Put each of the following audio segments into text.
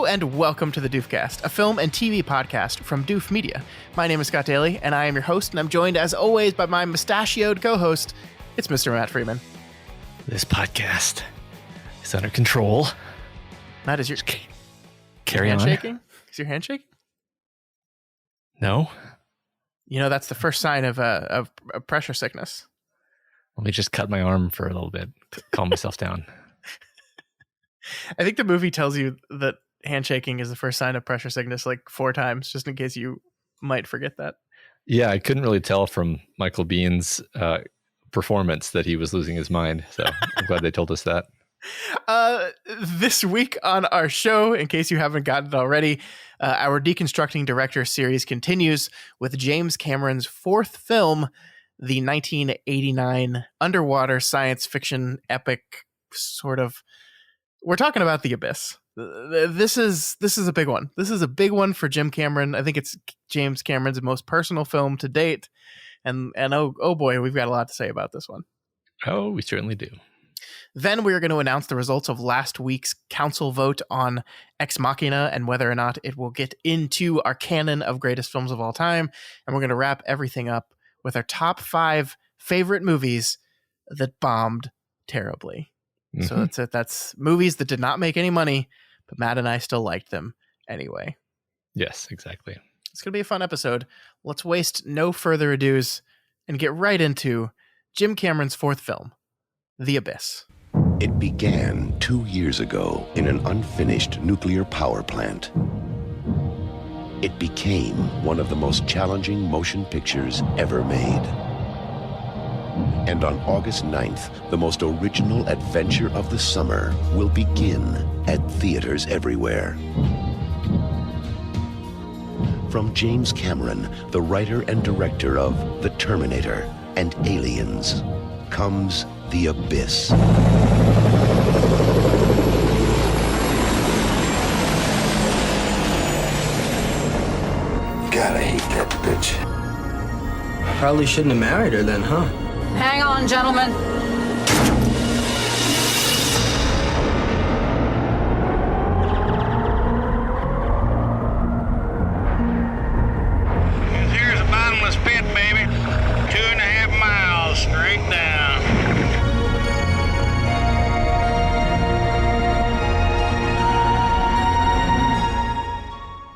and welcome to the Doofcast, a film and TV podcast from Doof Media. My name is Scott Daly, and I am your host, and I'm joined, as always, by my mustachioed co-host. It's Mr. Matt Freeman. This podcast is under control. Matt, is your hand shaking? Is your hand shaking? No. You know, that's the first sign of pressure sickness. Let me just cut my arm for a little bit to calm myself down. I think the movie tells you that handshaking is the first sign of pressure sickness like 4 times, just in case you might forget that. Yeah, I couldn't really tell from Michael Bihn's performance that he was losing his mind. So I'm glad they told us that. This week on our show, in case you haven't gotten it already, our Deconstructing Director series continues with James Cameron's 4th film, the 1989 underwater science fiction epic sort of. We're talking about The Abyss. This is a big one. This is a big one for Jim Cameron. I think it's James Cameron's most personal film to date. And oh boy, we've got a lot to say about this one. Oh, we certainly do. Then we are going to announce the results of last week's council vote on Ex Machina and whether or not it will get into our canon of greatest films of all time. And we're going to wrap everything up with our top 5 favorite movies that bombed terribly. Mm-hmm. So that's it. That's movies that did not make any money, but Matt and I still liked them anyway. Yes, exactly. It's going to be a fun episode. Let's waste no further ados and get right into Jim Cameron's 4th film, The Abyss. It began 2 years ago in an unfinished nuclear power plant. It became one of the most challenging motion pictures ever made. And on August 9th, the most original adventure of the summer will begin at theaters everywhere. From James Cameron, the writer and director of The Terminator and Aliens, comes The Abyss. God, I hate that bitch. Probably shouldn't have married her then, huh? Hang on, gentlemen. Here's a bottomless pit, baby. 2.5 miles straight down.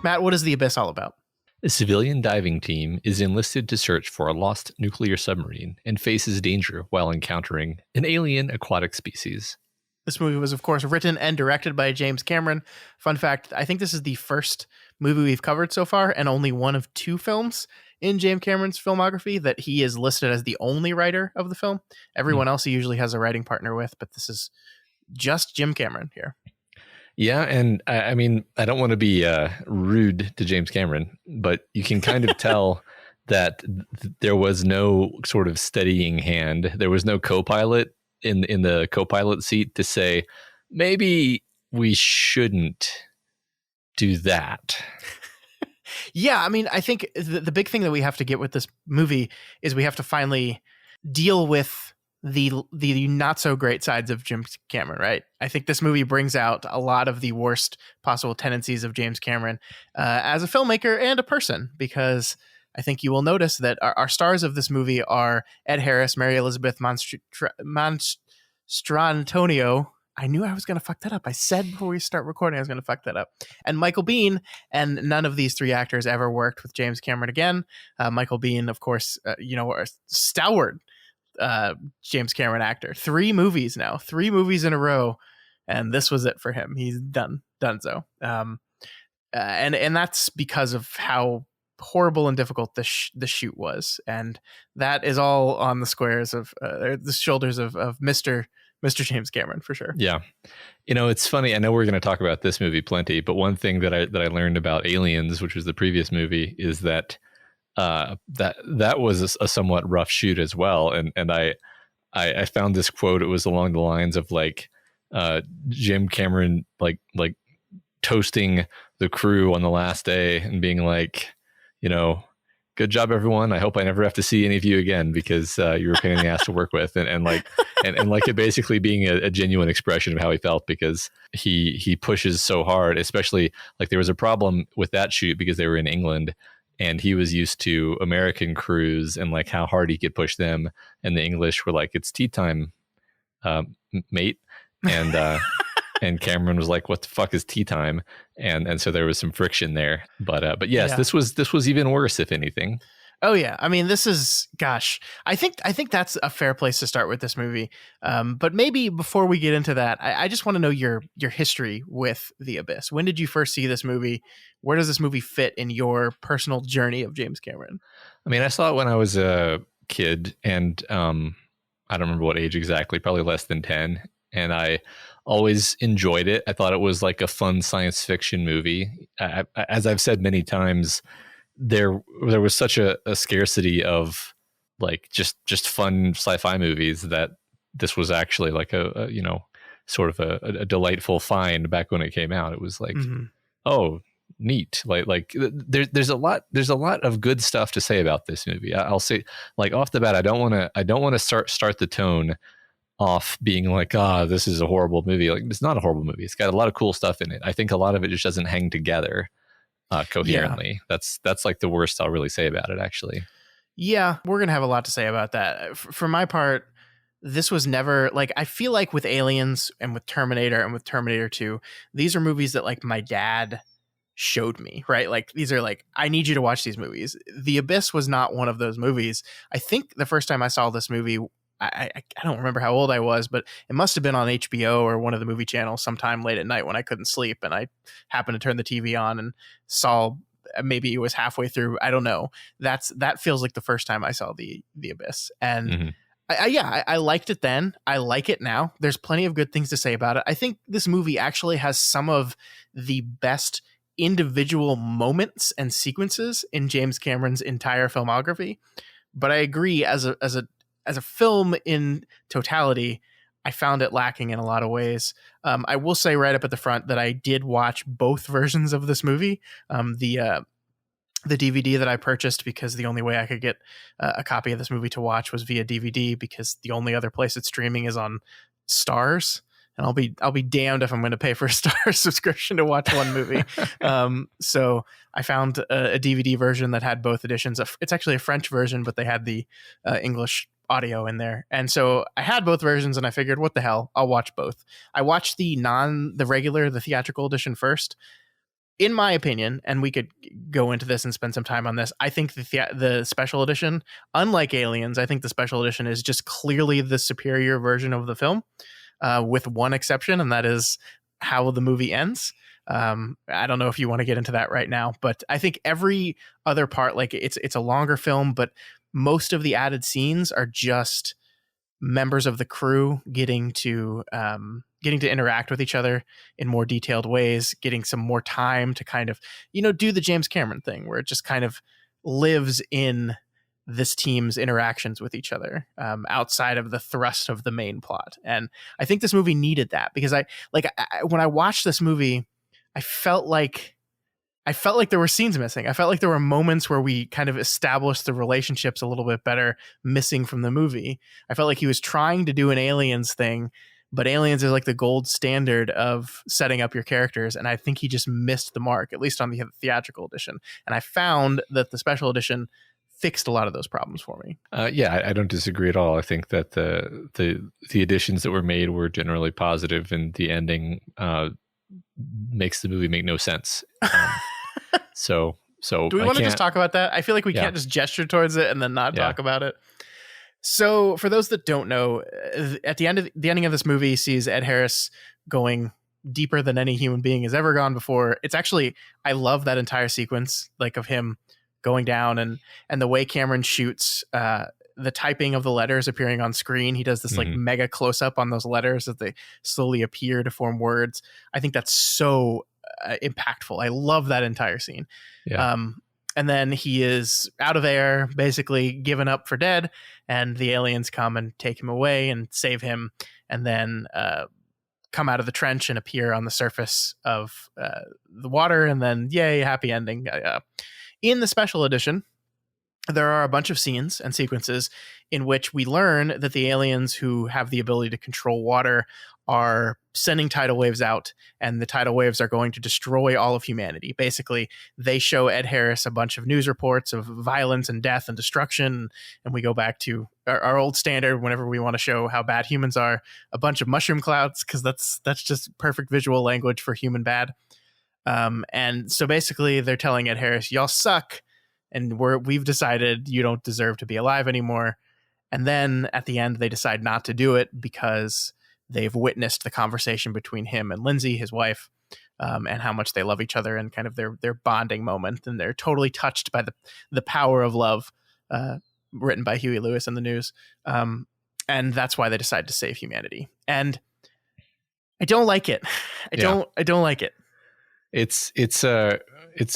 Matt, what is The Abyss all about? A civilian diving team is enlisted to search for a lost nuclear submarine and faces danger while encountering an alien aquatic species. This movie was, of course, written and directed by James Cameron. Fun fact, I think this is the first movie we've covered so far and only one of 2 films in James Cameron's filmography that he is listed as the only writer of the film. Everyone else he usually has a writing partner with, but this is just Jim Cameron here. Yeah, and I mean, I don't want to be rude to James Cameron, but you can kind of tell that there was no sort of steadying hand. There was no co-pilot in the co-pilot seat to say, maybe we shouldn't do that. Yeah, I mean, I think the big thing that we have to get with this movie is we have to finally deal with the not so great sides of Jim Cameron, right? I think this movie brings out a lot of the worst possible tendencies of James Cameron as a filmmaker and a person, because I think you will notice that our stars of this movie are Ed Harris, Mary Elizabeth Mastrantonio. I knew I was going to fuck that up. I said before we start recording I was going to fuck that up. And Michael Biehn, and none of these 3 actors ever worked with James Cameron again. Michael Biehn, of course, a stalwart James Cameron actor. 3 movies now, 3 movies in a row, and this was it for him. He's done so. And that's because of how horrible and difficult the shoot was, and that is all on the squares of the shoulders of Mr. James Cameron, for sure. Yeah, it's funny. I know we're going to talk about this movie plenty, but one thing that I learned about Aliens, which was the previous movie, is that that was a somewhat rough shoot as well. And I found this quote. It was along the lines of like Jim Cameron like toasting the crew on the last day and being like, good job, everyone. I hope I never have to see any of you again because you were a pain in the ass to work with, and like it basically being a genuine expression of how he felt because he pushes so hard, especially like there was a problem with that shoot because they were in England and he was used to American crews and like how hard he could push them, and the English were like, it's tea time, mate, and and Cameron was like, what the fuck is tea time? And so there was some friction there, but yes, Yeah. this was even worse, if anything. Oh yeah, I mean, this is, gosh, I think that's a fair place to start with this movie. But maybe before we get into that, I just want to know your history with The Abyss. When did you first see this movie? Where does this movie fit in your personal journey of James Cameron? I mean, I saw it when I was a kid, and I don't remember what age exactly, probably less than 10. And I always enjoyed it. I thought it was like a fun science fiction movie. As I've said many times, there was such a scarcity of like just fun sci-fi movies that this was actually like a sort of a delightful find back when it came out. It was like, oh, neat. Like there's a lot of good stuff to say about this movie. I'll say, like, off the bat, I don't want to start the tone off being like, this is a horrible movie. Like, it's not a horrible movie. It's got a lot of cool stuff in it. I think a lot of it just doesn't hang together coherently. Yeah. That's like the worst I'll really say about it, actually. Yeah, we're gonna have a lot to say about that. For my part, this was never, like, I feel like with Aliens and with Terminator and with Terminator 2, these are movies that like my dad showed me, right? Like, these are like, I need you to watch these movies. The Abyss was not one of those movies. I think the first time I saw this movie, I don't remember how old I was, but it must have been on HBO or one of the movie channels sometime late at night when I couldn't sleep, and I happened to turn the TV on and saw, maybe it was halfway through, I don't know. That feels like the first time I saw the Abyss, and I liked it then. I like it now. There's plenty of good things to say about it. I think this movie actually has some of the best individual moments and sequences in James Cameron's entire filmography. But I agree, as a film in totality, I found it lacking in a lot of ways. I will say right up at the front that I did watch both versions of this movie. The DVD that I purchased, because the only way I could get a copy of this movie to watch was via DVD, because the only other place it's streaming is on Stars. And I'll be damned if I'm going to pay for a Star subscription to watch one movie. So I found a DVD version that had both editions. It's actually a French version, but they had the English audio in there. And so I had both versions, and I figured, what the hell, I'll watch both. I watched the theatrical edition first. In my opinion, and we could go into this and spend some time on this, I think the special edition, unlike Aliens, I think the special edition is just clearly the superior version of the film, with one exception, and that is how the movie ends. I don't know if you want to get into that right now, but I think every other part, like, it's a longer film, but most of the added scenes are just members of the crew getting to interact with each other in more detailed ways, getting some more time to kind of, do the James Cameron thing, where it just kind of lives in this team's interactions with each other, outside of the thrust of the main plot. And I think this movie needed that, because when I watched this movie, I felt like there were scenes missing. I felt like there were moments where we kind of established the relationships a little bit better missing from the movie. I felt like he was trying to do an Aliens thing, but Aliens is like the gold standard of setting up your characters, and I think he just missed the mark, at least on the theatrical edition. And I found that the special edition fixed a lot of those problems for me. I don't disagree at all. I think that the additions that were made were generally positive, and the ending makes the movie make no sense. So do we want to just talk about that? I feel like we can't just gesture towards it and then not talk about it. So for those that don't know, at the ending of this movie sees Ed Harris going deeper than any human being has ever gone before. It's actually, I love that entire sequence, like, of him going down, and the way Cameron shoots the typing of the letters appearing on screen. He does this like mega close up on those letters as they slowly appear to form words. I think that's so impactful. I love that entire scene. Yeah. And then he is out of air, basically given up for dead, and the aliens come and take him away and save him, and then come out of the trench and appear on the surface of the water, and then yay, happy ending. In the special edition, there are a bunch of scenes and sequences in which we learn that the aliens who have the ability to control water are sending tidal waves out, and the tidal waves are going to destroy all of humanity. Basically, they show Ed Harris a bunch of news reports of violence and death and destruction, and we go back to our old standard whenever we want to show how bad humans are, a bunch of mushroom clouds, because that's just perfect visual language for human bad. And so basically they're telling Ed Harris, y'all suck, and we've decided you don't deserve to be alive anymore. And then at the end, they decide not to do it because they've witnessed the conversation between him and Lindsay, his wife, and how much they love each other and kind of their bonding moment. And they're totally touched by the power of love, written by Huey Lewis in the news. And that's why they decide to save humanity. And I don't like it. I don't like it. It's a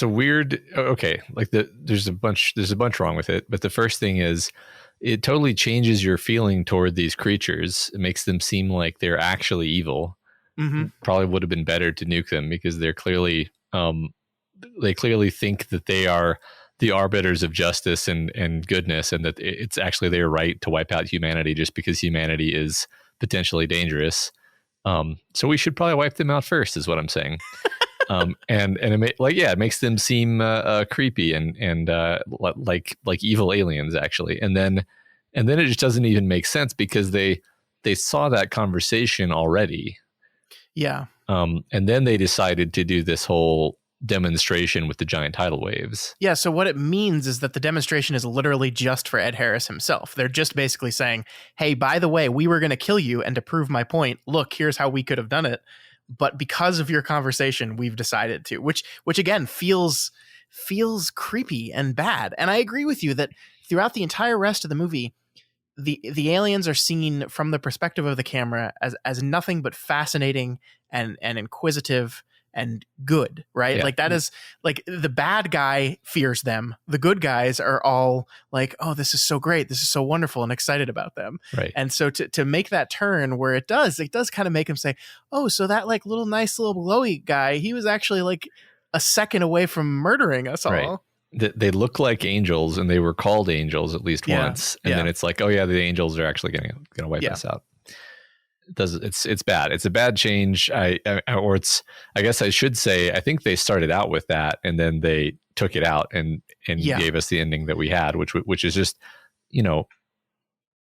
weird, okay, like there's a bunch wrong with it, but the first thing is it totally changes your feeling toward these creatures. It makes them seem like they're actually evil. Mm-hmm. Probably would have been better to nuke them because they're clearly they clearly think that they are the arbiters of justice and goodness, and that it's actually their right to wipe out humanity just because humanity is potentially dangerous. So we should probably wipe them out first, is what I'm saying. And it makes them seem creepy and like evil aliens actually, and then it just doesn't even make sense because they saw that conversation already. Yeah. And then they decided to do this whole demonstration with the giant tidal waves. Yeah. So what it means is that the demonstration is literally just for Ed Harris himself. They're just basically saying, "Hey, by the way, we were going to kill you, and to prove my point, look, here's how we could have done it. But because of your conversation, we've decided to," which again feels creepy and bad. And I agree with you that throughout the entire rest of the movie, the aliens are seen from the perspective of the camera as nothing but fascinating and inquisitive and good, right? Yeah. Like that is like the bad guy fears them. The good guys are all like, "Oh, this is so great. This is so wonderful," and excited about them. Right. And so to make that turn where it does kind of make him say, "Oh, so that like nice little glowy guy, he was actually like a second away from murdering us all." Right. They look like angels, and they were called angels at least once. And then it's like, oh yeah, the angels are actually going to wipe us out. It's bad. It's a bad change. I guess I should say, I think they started out with that and then they took it out and gave us the ending that we had, which is just,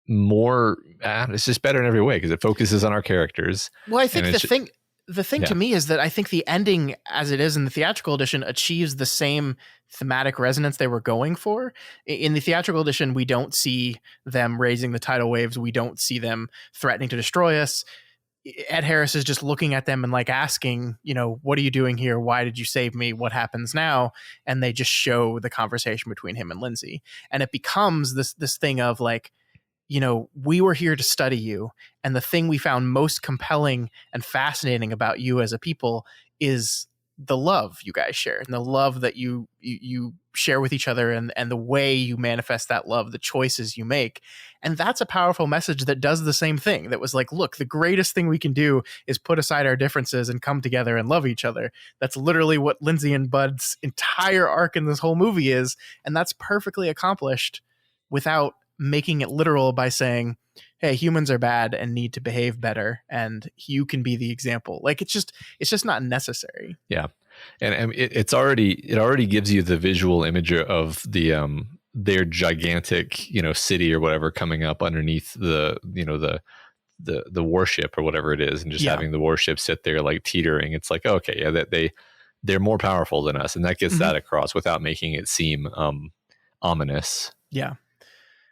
more, it's just better in every way because it focuses on our characters. Well, I think the thing to me is that I think the ending as it is in the theatrical edition achieves the same thematic resonance they were going for. In the theatrical edition, we don't see them raising the tidal waves. We don't see them threatening to destroy us. Ed Harris is just looking at them and like asking, "What are you doing here? Why did you save me? What happens now?" And they just show the conversation between him and Lindsay. And it becomes this thing of like, we were here to study you. And the thing we found most compelling and fascinating about you as a people is the love you guys share and the love that you share with each other and the way you manifest that love, the choices you make. And that's a powerful message that does the same thing. That was like, look, the greatest thing we can do is put aside our differences and come together and love each other. That's literally what Lindsay and Bud's entire arc in this whole movie is. And that's perfectly accomplished without making it literal by saying, "Hey, humans are bad and need to behave better, and you can be the example." Like it's just not necessary. Yeah, and it already gives you the visual image of the their gigantic city or whatever coming up underneath the warship or whatever it is, and just having the warship sit there like teetering. It's like, okay, yeah, that they're more powerful than us, and that gets that across without making it seem ominous. Yeah.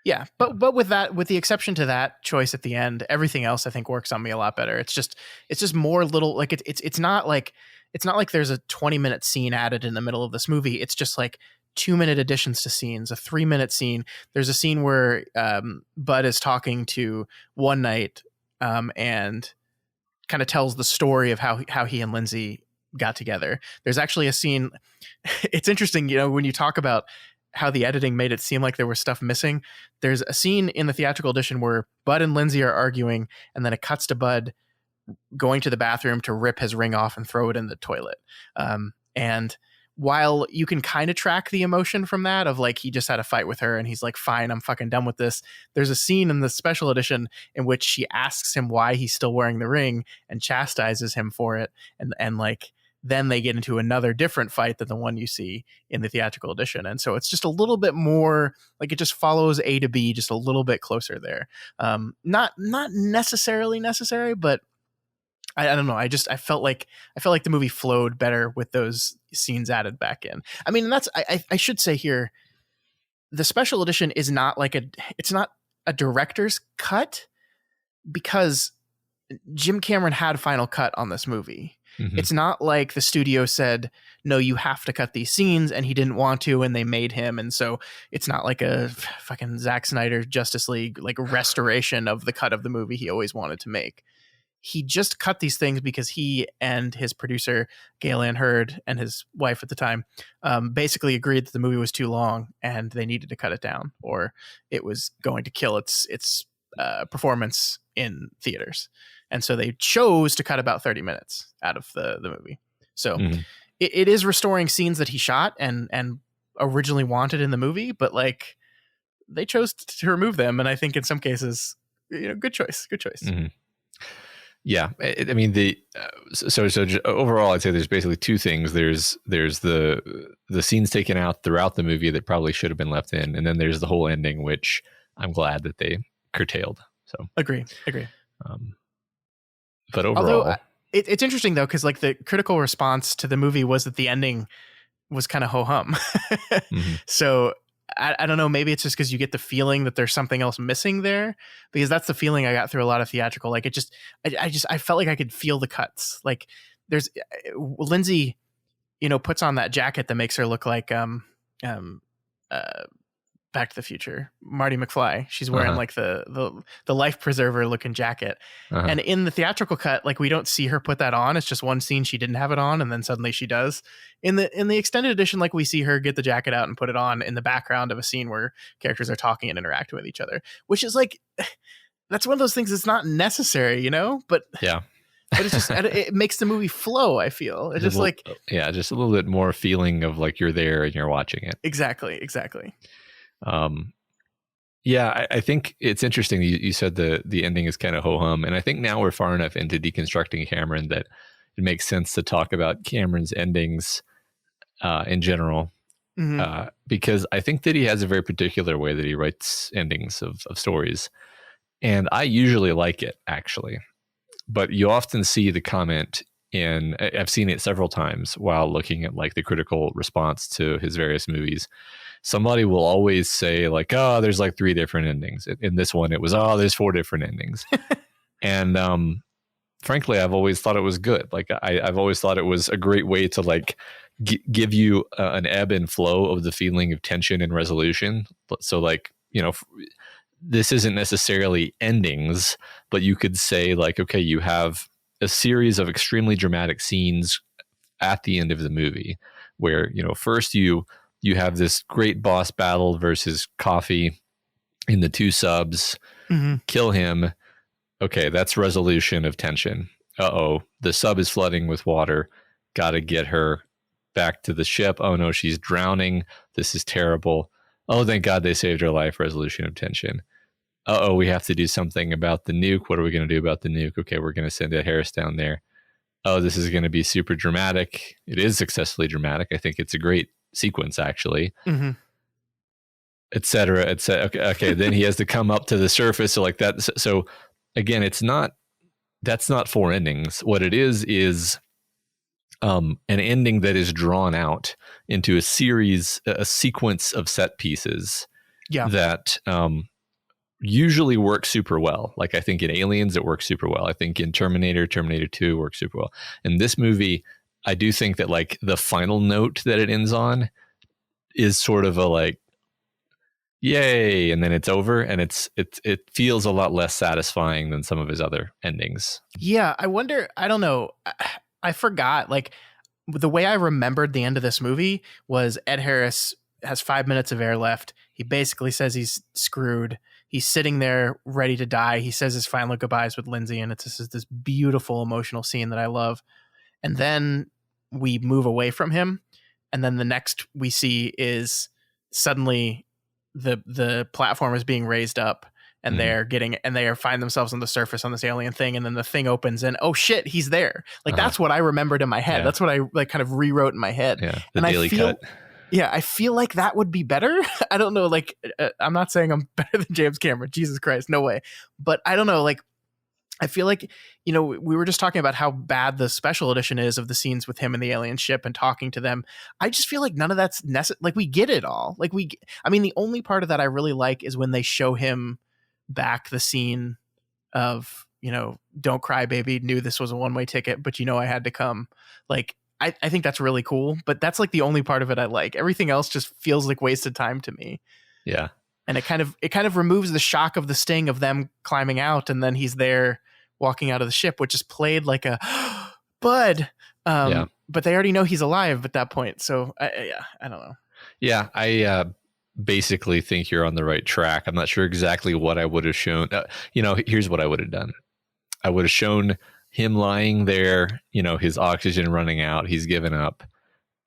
Yeah, but with the exception to that choice at the end, everything else I think works on me a lot better. It's just more little, like it's not like there's a 20-minute scene added in the middle of this movie. It's just like 2-minute additions to scenes, a 3-minute scene. There's a scene where Bud is talking to One Night and kind of tells the story of how he and Lindsay got together. There's actually a scene. It's interesting, when you talk about how the editing made it seem like there was stuff missing. There's a scene in the theatrical edition where Bud and Lindsay are arguing, and then it cuts to Bud going to the bathroom to rip his ring off and throw it in the toilet. And while you can kind of track the emotion from that of like he just had a fight with her and he's like, fine, I'm fucking done with this. There's a scene in the special edition in which she asks him why he's still wearing the ring and chastises him for it. And like, then they get into another different fight than the one you see in the theatrical edition. And so it's just a little bit more like it just follows A to B just a little bit closer there. Not necessarily necessary, but I don't know. I felt like the movie flowed better with those scenes added back in. I mean, that's I should say here, the special edition is not like it's not a director's cut because Jim Cameron had final cut on this movie. Mm-hmm. It's not like the studio said, no, you have to cut these scenes, and he didn't want to, and they made him. And so it's not like a fucking Zack Snyder Justice League like restoration of the cut of the movie he always wanted to make. He just cut these things because he and his producer, Gail Ann Hurd, and his wife at the time, basically agreed that the movie was too long and they needed to cut it down or it was going to kill its performance in theaters. And so they chose to cut about 30 minutes out of the movie. So it is restoring scenes that he shot and originally wanted in the movie, but like they chose to remove them. And I think in some cases, good choice. Mm-hmm. Yeah, I mean so overall, I'd say there's basically two things. There's the scenes taken out throughout the movie that probably should have been left in, and then there's the whole ending, which I'm glad that they curtailed. So agree. But overall, although it's interesting though, because like the critical response to the movie was that the ending was kind of ho hum. Mm-hmm. So. I don't know. Maybe it's just because you get the feeling that there's something else missing there, because that's the feeling I got through a lot of theatrical. Like I felt like I could feel the cuts. Like there's Lindsay, puts on that jacket that makes her look like Back to the Future, Marty McFly. She's wearing like the life preserver looking jacket. And in the theatrical cut, like we don't see her put that on. It's just one scene she didn't have it on, and then suddenly she does. In the extended edition, like we see her get the jacket out and put it on in the background of a scene where characters are talking and interacting with each other, which is like that's one of those things that's not necessary, but yeah. But it's just it makes the movie flow. I feel it's just just a little bit more feeling of like you're there and you're watching it. Exactly. I think it's interesting. You said the ending is kind of ho-hum, and I think now we're far enough into deconstructing Cameron that it makes sense to talk about Cameron's endings in general, because I think that he has a very particular way that he writes endings of stories, and I usually like it actually, but you often see the comment I've seen it several times while looking at like the critical response to his various movies. Somebody will always say like, oh, there's like 3 different endings. In this one, it was, there's 4 different endings. And frankly, I've always thought it was good. Like I've always thought it was a great way to like give you an ebb and flow of the feeling of tension and resolution. So like, this isn't necessarily endings, but you could say like, okay, you have a series of extremely dramatic scenes at the end of the movie where, first you have this great boss battle versus Coffee in the 2 subs, kill him. Okay, that's resolution of tension. The sub is flooding with water. Got to get her back to the ship. Oh no, she's drowning. This is terrible. Oh, thank God they saved her life. Resolution of tension. We have to do something about the nuke. What are we going to do about the nuke? Okay, we're going to send Ed Harris down there. Oh, this is going to be super dramatic. It is successfully dramatic. I think it's a great sequence, actually. Et cetera, et cetera. Okay, then he has to come up to the surface. So like that. So again, that's not 4 endings. What it is an ending that is drawn out into a sequence of set pieces that usually work super well. Like I think in Aliens, it works super well. I think in Terminator 2 works super well. In this movie, I do think that like the final note that it ends on is sort of a like, yay, and then it's over, and it feels a lot less satisfying than some of his other endings. Yeah, I wonder, I don't know. I forgot, like the way I remembered the end of this movie was Ed Harris has 5 minutes of air left. He basically says he's screwed. He's sitting there ready to die. He says his final goodbyes with Lindsay, and it's just this beautiful emotional scene that I love. And then we move away from him, and then the next we see is suddenly the platform is being raised up, and they find themselves on the surface on this alien thing, and then the thing opens and oh shit, he's there. Like that's what I remembered in my head. That's what I like kind of rewrote in my head. Yeah, and daily cut. Yeah, I feel like that would be better. I don't know, like I'm not saying I'm better than James Cameron. Jesus Christ, no way. But I don't know, like I feel like, you know, we were just talking about how bad the special edition is of the scenes with him and the alien ship and talking to them. I just feel like none of that's necessary. Like we get it all. Like I mean, the only part of that I really like is when they show him back the scene of, you know, don't cry, baby. Knew this was a one-way ticket, but you know, I had to come. Like, I think that's really cool, but that's like the only part of it I like. Everything else just feels like wasted time to me. Yeah. And it kind of removes the shock of the sting of them climbing out, and then he's there walking out of the ship, which is played like a bud. But they already know he's alive at that point. So I don't know. Yeah. I basically think you're on the right track. I'm not sure exactly what I would have shown. You know, here's what I would have done. I would have shown him lying there, you know, his oxygen running out, he's given up.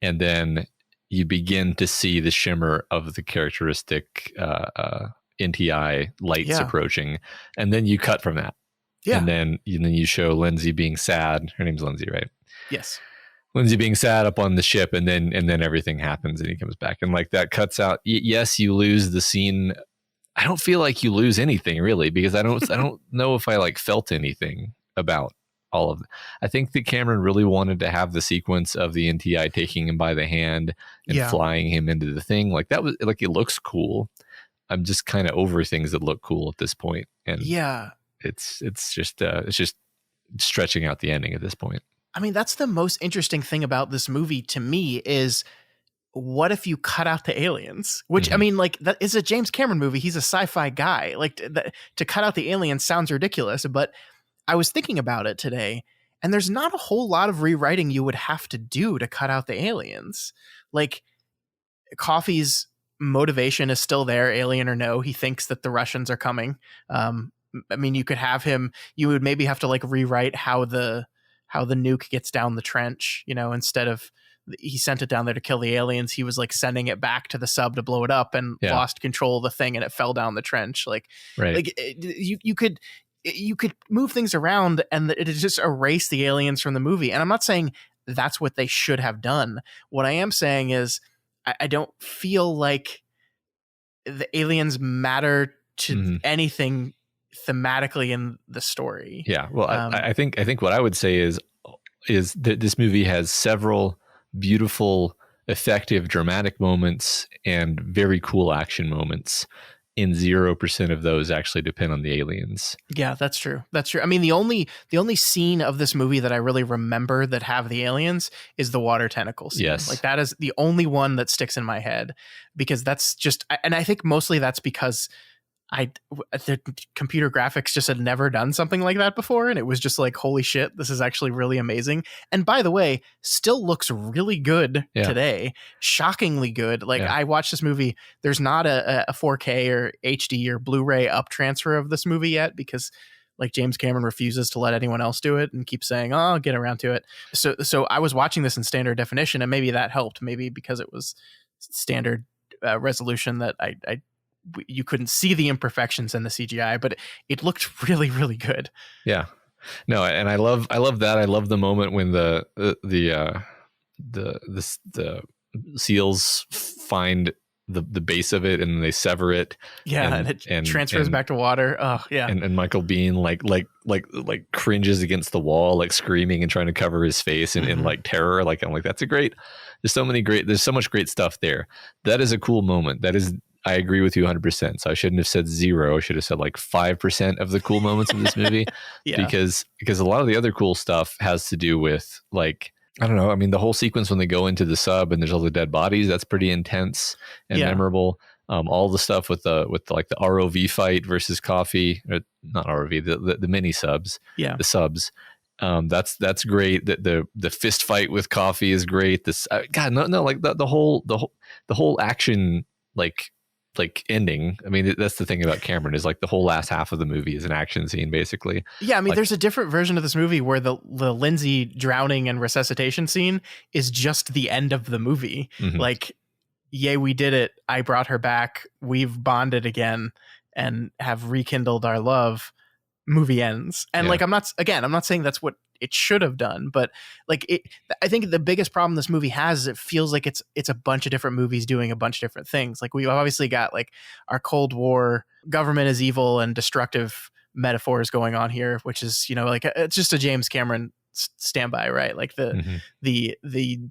And then you begin to see the shimmer of the characteristic NTI lights approaching. And then you cut from that. Yeah. And then you show Lindsay being sad. Her name's Lindsay, right? Yes. Lindsay being sad up on the ship, and then everything happens and he comes back. And like that cuts out. Yes, you lose the scene. I don't feel like you lose anything really, because I don't know if I like felt anything about all of it. I think that Cameron really wanted to have the sequence of the NTI taking him by the hand and flying him into the thing. Like that was like, it looks cool. I'm just kind of over things that look cool at this point. And it's just stretching out the ending at this point. I mean, that's the most interesting thing about this movie to me is what if you cut out the aliens? Which, I mean, like, that is a James Cameron movie. He's a sci-fi guy. Like, to cut out the aliens sounds ridiculous, but I was thinking about it today, and there's not a whole lot of rewriting you would have to do to cut out the aliens. Like, Coffee's motivation is still there, alien or no. He thinks that the Russians are coming. I mean, you could have him, you would maybe have to like rewrite how the nuke gets down the trench, you know, instead of he sent it down there to kill the aliens, he was like sending it back to the sub to blow it up and lost control of the thing and it fell down the trench. Like, like you could move things around and it just erase the aliens from the movie. And I'm not saying that's what they should have done. What I am saying is I don't feel like the aliens matter to anything thematically in the story. Yeah. Well, I think what I would say is that this movie has several beautiful, effective, dramatic moments and very cool action moments. And 0% of those actually depend on the aliens. Yeah, that's true. That's true. I mean, the only scene of this movie that I really remember that have the aliens is the water tentacle scene. Yes. Like that is the only one that sticks in my head because that's just, and I think mostly that's because the computer graphics just had never done something like that before. And it was just like, holy shit, this is actually really amazing. And by the way, still looks really good today. Shockingly good. Like I watched this movie. There's not a 4K or HD or Blu-ray up transfer of this movie yet because like James Cameron refuses to let anyone else do it and keeps saying, oh, I'll get around to it. So I was watching this in standard definition and maybe that helped, maybe because it was standard resolution that you couldn't see the imperfections in the CGI, but it looked really, really good. Yeah. No, and I love that. I love the moment when the seals find the base of it and they sever it. Yeah, and it transfers back to water. Oh, yeah. And Michael Biehn like cringes against the wall, like screaming and trying to cover his face in like terror. Like I'm like, there's so much great stuff there. That is a cool moment. I agree with you 100%. So I shouldn't have said 0. I should have said like 5% of the cool moments of this movie. Because a lot of the other cool stuff has to do with like, I don't know. I mean, the whole sequence when they go into the sub and there's all the dead bodies, that's pretty intense and memorable. All the stuff with the ROV fight versus Coffee, or not ROV, the mini subs, the subs. That's great. The fist fight with Coffee is great. This like the whole action like like ending. I mean, that's the thing about Cameron is like the whole last half of the movie is an action scene, basically. Yeah, I mean, Like, there's a different version of this movie where the Lindsay drowning and resuscitation scene is just the end of the movie. Mhm. Like, yay, we did it. I brought her back. We've bonded again and have rekindled our love. Movie ends. And like, I'm not saying that's what it should have done, but like I think the biggest problem this movie has is it feels like it's a bunch of different movies doing a bunch of different things. Like we've obviously got like our Cold War government is evil and destructive metaphors going on here, which is, you know, like it's just a James Cameron standby, right? Like the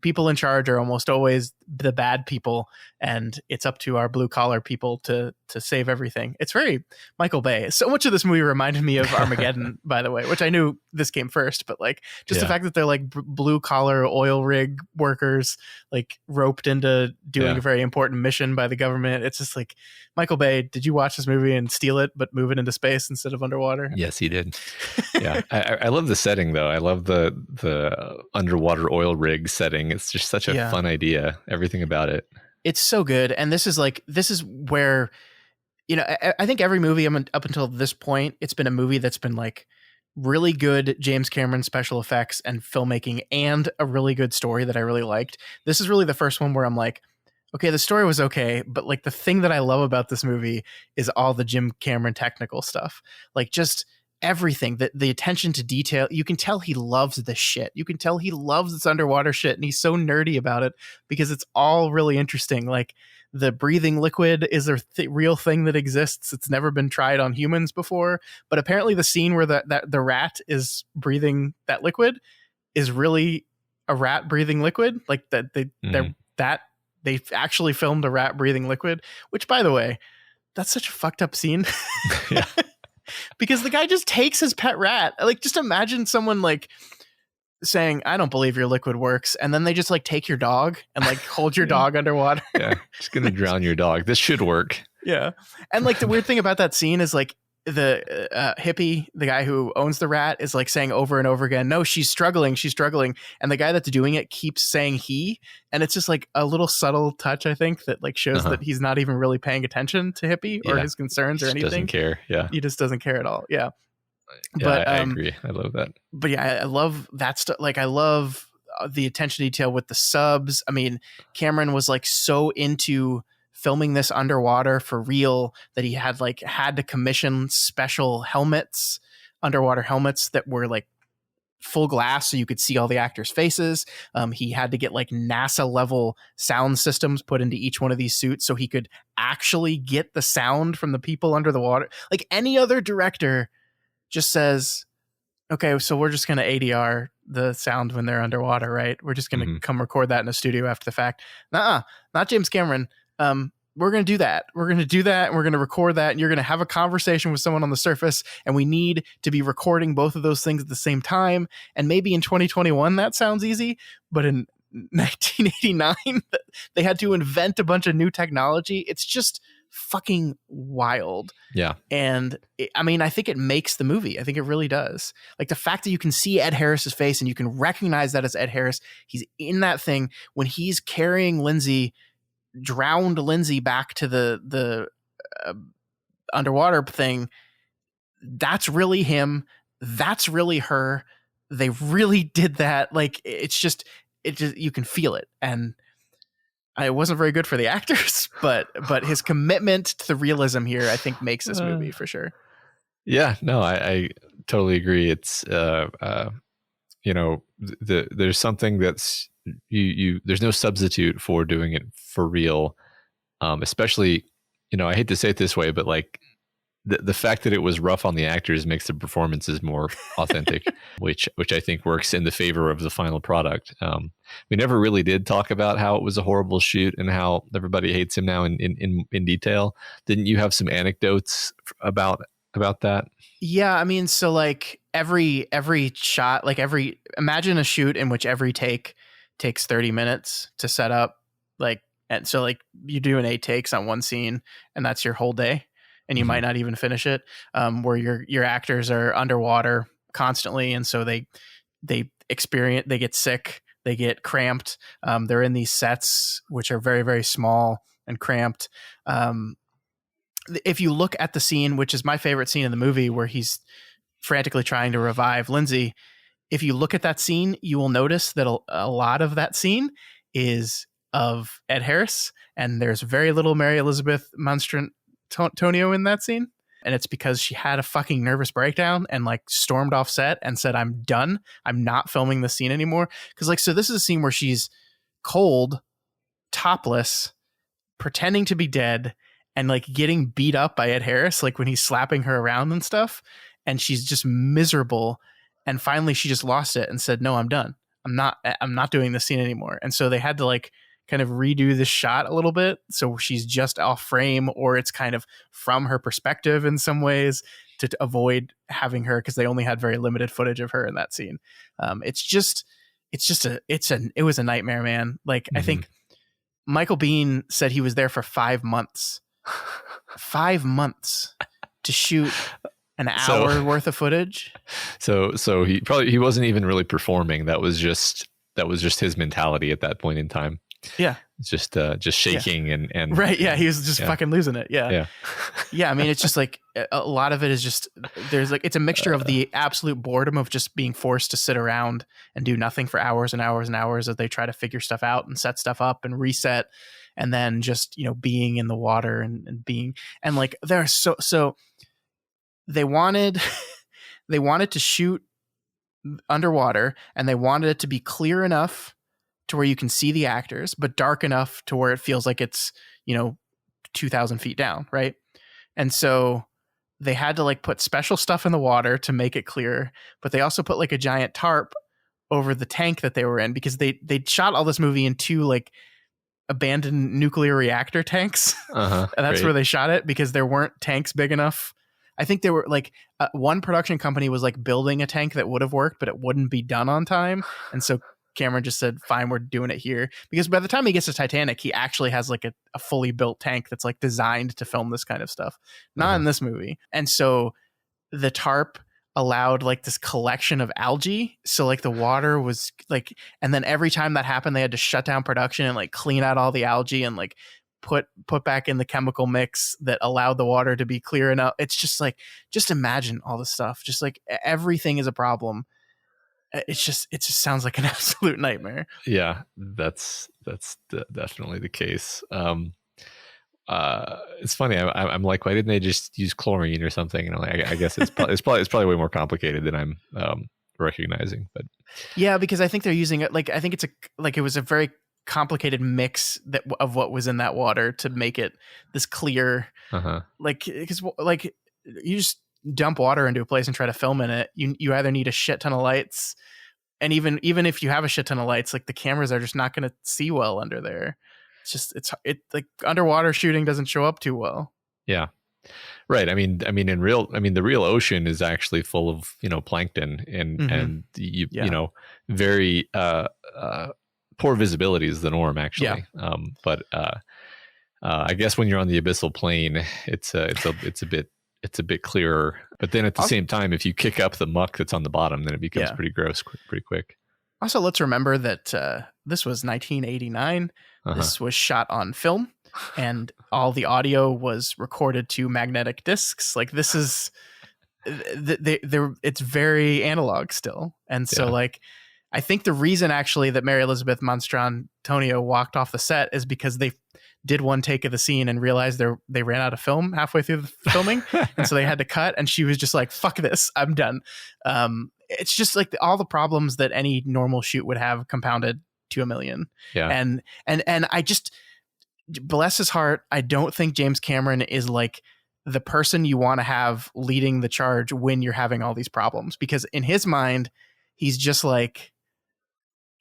people in charge are almost always the bad people, and it's up to our blue collar people to save everything. It's very Michael Bay. So much of this movie reminded me of Armageddon, by the way, which I knew this came first, but like just the fact that they're like blue collar oil rig workers, like roped into doing a very important mission by the government. It's just like, Michael Bay, did you watch this movie and steal it but move it into space instead of underwater? Yes, he did. Yeah. I love the setting though. I love the underwater oil rig setting. It's just such a fun idea. Everything about it. It's so good. And this is where, you know, I think every movie up until this point, it's been a movie that's been like really good James Cameron special effects and filmmaking and a really good story that I really liked. This is really the first one where I'm like, okay, the story was okay, but like the thing that I love about this movie is all the Jim Cameron technical stuff. Like just everything, the attention to detail. You can tell he loves this shit. You can tell he loves this underwater shit, and he's so nerdy about it because it's all really interesting. Like the breathing liquid is a real thing that exists. It's never been tried on humans before, but apparently the scene where the rat is breathing that liquid is really a rat breathing liquid. Like they actually filmed a rat breathing liquid, which, by the way, that's such a fucked up scene. Yeah. Because the guy just takes his pet rat. Like, just imagine someone like saying, I don't believe your liquid works. And then they just like take your dog and like hold your dog underwater. Yeah. Just going to drown your dog. This should work. Yeah. And like the weird thing about that scene is like the hippie, the guy who owns the rat, is like saying over and over again, no, she's struggling. And the guy that's doing it keeps saying he, and it's just like a little subtle touch, I think, that like shows that he's not even really paying attention to hippie or his concerns or anything. Doesn't care. Yeah. He just doesn't care at all. Yeah. Yeah, but I agree. I love that. But yeah, I love that stuff. Like I love the attention to detail with the subs. I mean, Cameron was like so into filming this underwater for real that he had to commission special helmets, underwater helmets that were like full glass so you could see all the actors' faces. He had to get like NASA level sound systems put into each one of these suits so he could actually get the sound from the people under the water. Like any other director just says, okay, so we're just going to ADR the sound when they're underwater, right? We're just going to come record that in a studio after the fact. Nuh-uh, not James Cameron. We're going to do that. We're going to do that. And we're going to record that. And you're going to have a conversation with someone on the surface. And we need to be recording both of those things at the same time. And maybe in 2021, that sounds easy. But in 1989, they had to invent a bunch of new technology. It's just fucking wild. Yeah. And I think it makes the movie. I think it really does. Like the fact that you can see Ed Harris's face and you can recognize that as Ed Harris. He's in that thing when he's carrying drowned Lindsay back to the underwater thing. That's really him. That's really her. They really did that. Like it just you can feel it. And it wasn't very good for the actors, but his commitment to the realism here, I think, makes this movie for sure. Yeah, no, I totally agree. It's there's something that's there's no substitute for doing it for real. Especially, I hate to say it this way, but like the fact that it was rough on the actors makes the performances more authentic, which I think works in the favor of the final product. We never really did talk about how it was a horrible shoot and how everybody hates him now in detail. Didn't you have some anecdotes about that? Yeah, I mean, so like every shot, like imagine a shoot in which every take takes 30 minutes to set up, and so like you do 8 takes on one scene, and that's your whole day. And you might not even finish it, where your actors are underwater constantly. And so they get sick, they get cramped. They're in these sets, which are very, very small and cramped. if you look at the scene, which is my favorite scene in the movie, where he's frantically trying to revive Lindsay, if you look at that scene, you will notice that a lot of that scene is of Ed Harris, and there's very little Mary Elizabeth Monstrantonio in that scene. And it's because she had a fucking nervous breakdown and like stormed off set and said, I'm done. I'm not filming this scene anymore. Because like, so this is a scene where she's cold, topless, pretending to be dead, and like getting beat up by Ed Harris, like when he's slapping her around and stuff. And she's just miserable. And finally she just lost it and said, no, I'm done. I'm not doing this scene anymore. And so they had to like kind of redo this shot a little bit, so she's just off frame, or it's kind of from her perspective in some ways to avoid having her, because they only had very limited footage of her in that scene. It was a nightmare, man. Like, I think Michael Biehn said he was there for 5 months. 5 months to shoot an hour worth of footage. So he wasn't even really performing. That was just his mentality at that point in time. Yeah. Just shaking and right. Yeah. He was just fucking losing it. Yeah. Yeah. Yeah. I mean, it's just like a lot of it is just, there's like, it's a mixture of the absolute boredom of just being forced to sit around and do nothing for hours and hours and hours as they try to figure stuff out and set stuff up and reset. And then just, being in the water and being, and like, they're so they wanted to shoot underwater, and they wanted it to be clear enough to where you can see the actors, but dark enough to where it feels like it's, 2,000 feet down. Right. And so they had to like put special stuff in the water to make it clear, but they also put like a giant tarp over the tank that they were in, because they shot all this movie in 2 like abandoned nuclear reactor tanks. And that's where they shot it, because there weren't tanks big enough. I think there were like one production company was like building a tank that would have worked, but it wouldn't be done on time. And so Cameron just said, fine, we're doing it here. Because by the time he gets to Titanic, he actually has like a fully built tank that's like designed to film this kind of stuff. Not in this movie. And so the tarp allowed like this collection of algae. So like the water was like, and then every time that happened, they had to shut down production and like clean out all the algae and like put back in the chemical mix that allowed the water to be clear enough. It's just like, just imagine all this stuff. Just like everything is a problem. It just sounds like an absolute nightmare. Yeah, that's definitely the case. It's funny. I'm like, why didn't they just use chlorine or something? I guess it's probably way more complicated than I'm recognizing. But yeah, because I think they're using it. Like, I think it was a very complicated mix of what was in that water to make it this clear. Like, because like you just dump water into a place and try to film in it, you either need a shit ton of lights, and even if you have a shit ton of lights, like the cameras are just not going to see well under there. It's like underwater shooting doesn't show up too well. Yeah, right. I mean the real ocean is actually full of plankton and very poor visibility is the norm actually. But I guess when you're on the abyssal plain, it's a bit clearer. But then at the same time, if you kick up the muck that's on the bottom, then it becomes pretty gross pretty quick. Also, let's remember that this was 1989. This was shot on film, and all the audio was recorded to magnetic discs. Like, this is it's very analog still. And so like, I think the reason actually that Mary Elizabeth Monstrantonio walked off the set is because they did one take of the scene and realized they ran out of film halfway through the filming. And so they had to cut, and she was just like, fuck this, I'm done. It's just like all the problems that any normal shoot would have compounded to a million. Yeah. And I just, bless his heart, I don't think James Cameron is like the person you want to have leading the charge when you're having all these problems, because in his mind, he's just like,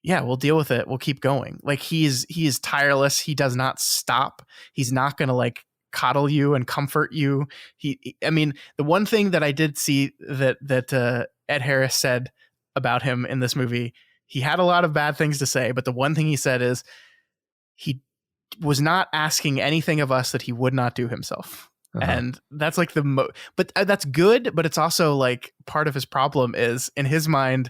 yeah, we'll deal with it. We'll keep going. Like, he is tireless. He does not stop. He's not going to like coddle you and comfort you. I mean, the one thing that I did see that Ed Harris said about him in this movie, he had a lot of bad things to say, but the one thing he said is he was not asking anything of us that he would not do himself. And that's like but that's good. But it's also like part of his problem is, in his mind,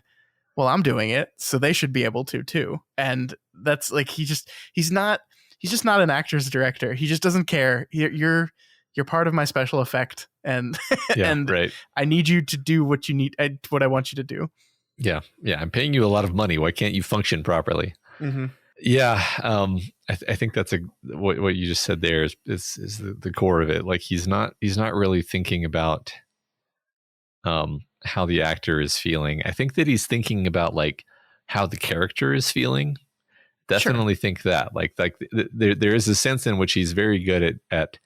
well, I'm doing it, so they should be able to too. And that's like, he's just not an actor's director. He just doesn't care. You're you're part of my special effect, and Yeah, and right. I need you to do what you need, what I want you to do. Yeah, I'm paying you a lot of money. Why can't you function properly? Mm-hmm. Yeah, I think that's what you just said there is the core of it. Like he's not really thinking about how the actor is feeling. I think that he's thinking about like how the character is feeling. Definitely think that like there is a sense in which he's very good at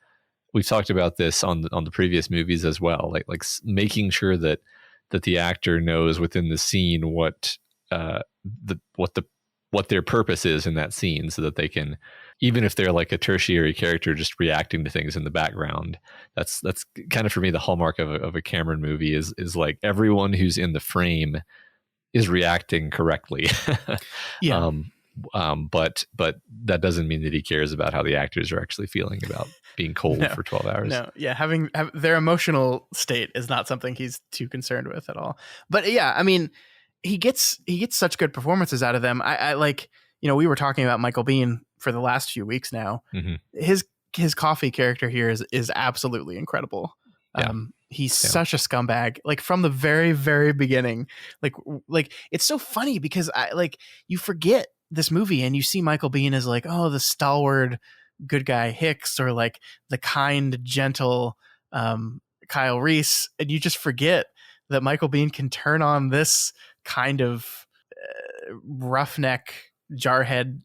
we've talked about this on the previous movies as well, like making sure that the actor knows within the scene what their purpose is in that scene, so that they can, even if they're like a tertiary character just reacting to things in the background. That's kind of for me the hallmark of a Cameron movie is like everyone who's in the frame is reacting correctly. Yeah. But that doesn't mean that he cares about how the actors are actually feeling about being cold for 12 hours. No, yeah, having their emotional state is not something he's too concerned with at all. But yeah, I mean, he gets such good performances out of them. I like, we were talking about Michael Biehn for the last few weeks now. Mm-hmm. His coffee character here is absolutely incredible. Yeah. He's such a scumbag, like from the very, very beginning. Like it's so funny because you forget this movie and you see Michael Biehn as like, oh, the stalwart good guy Hicks, or like the kind, gentle Kyle Reese, and you just forget that Michael Biehn can turn on this kind of roughneck, jarhead,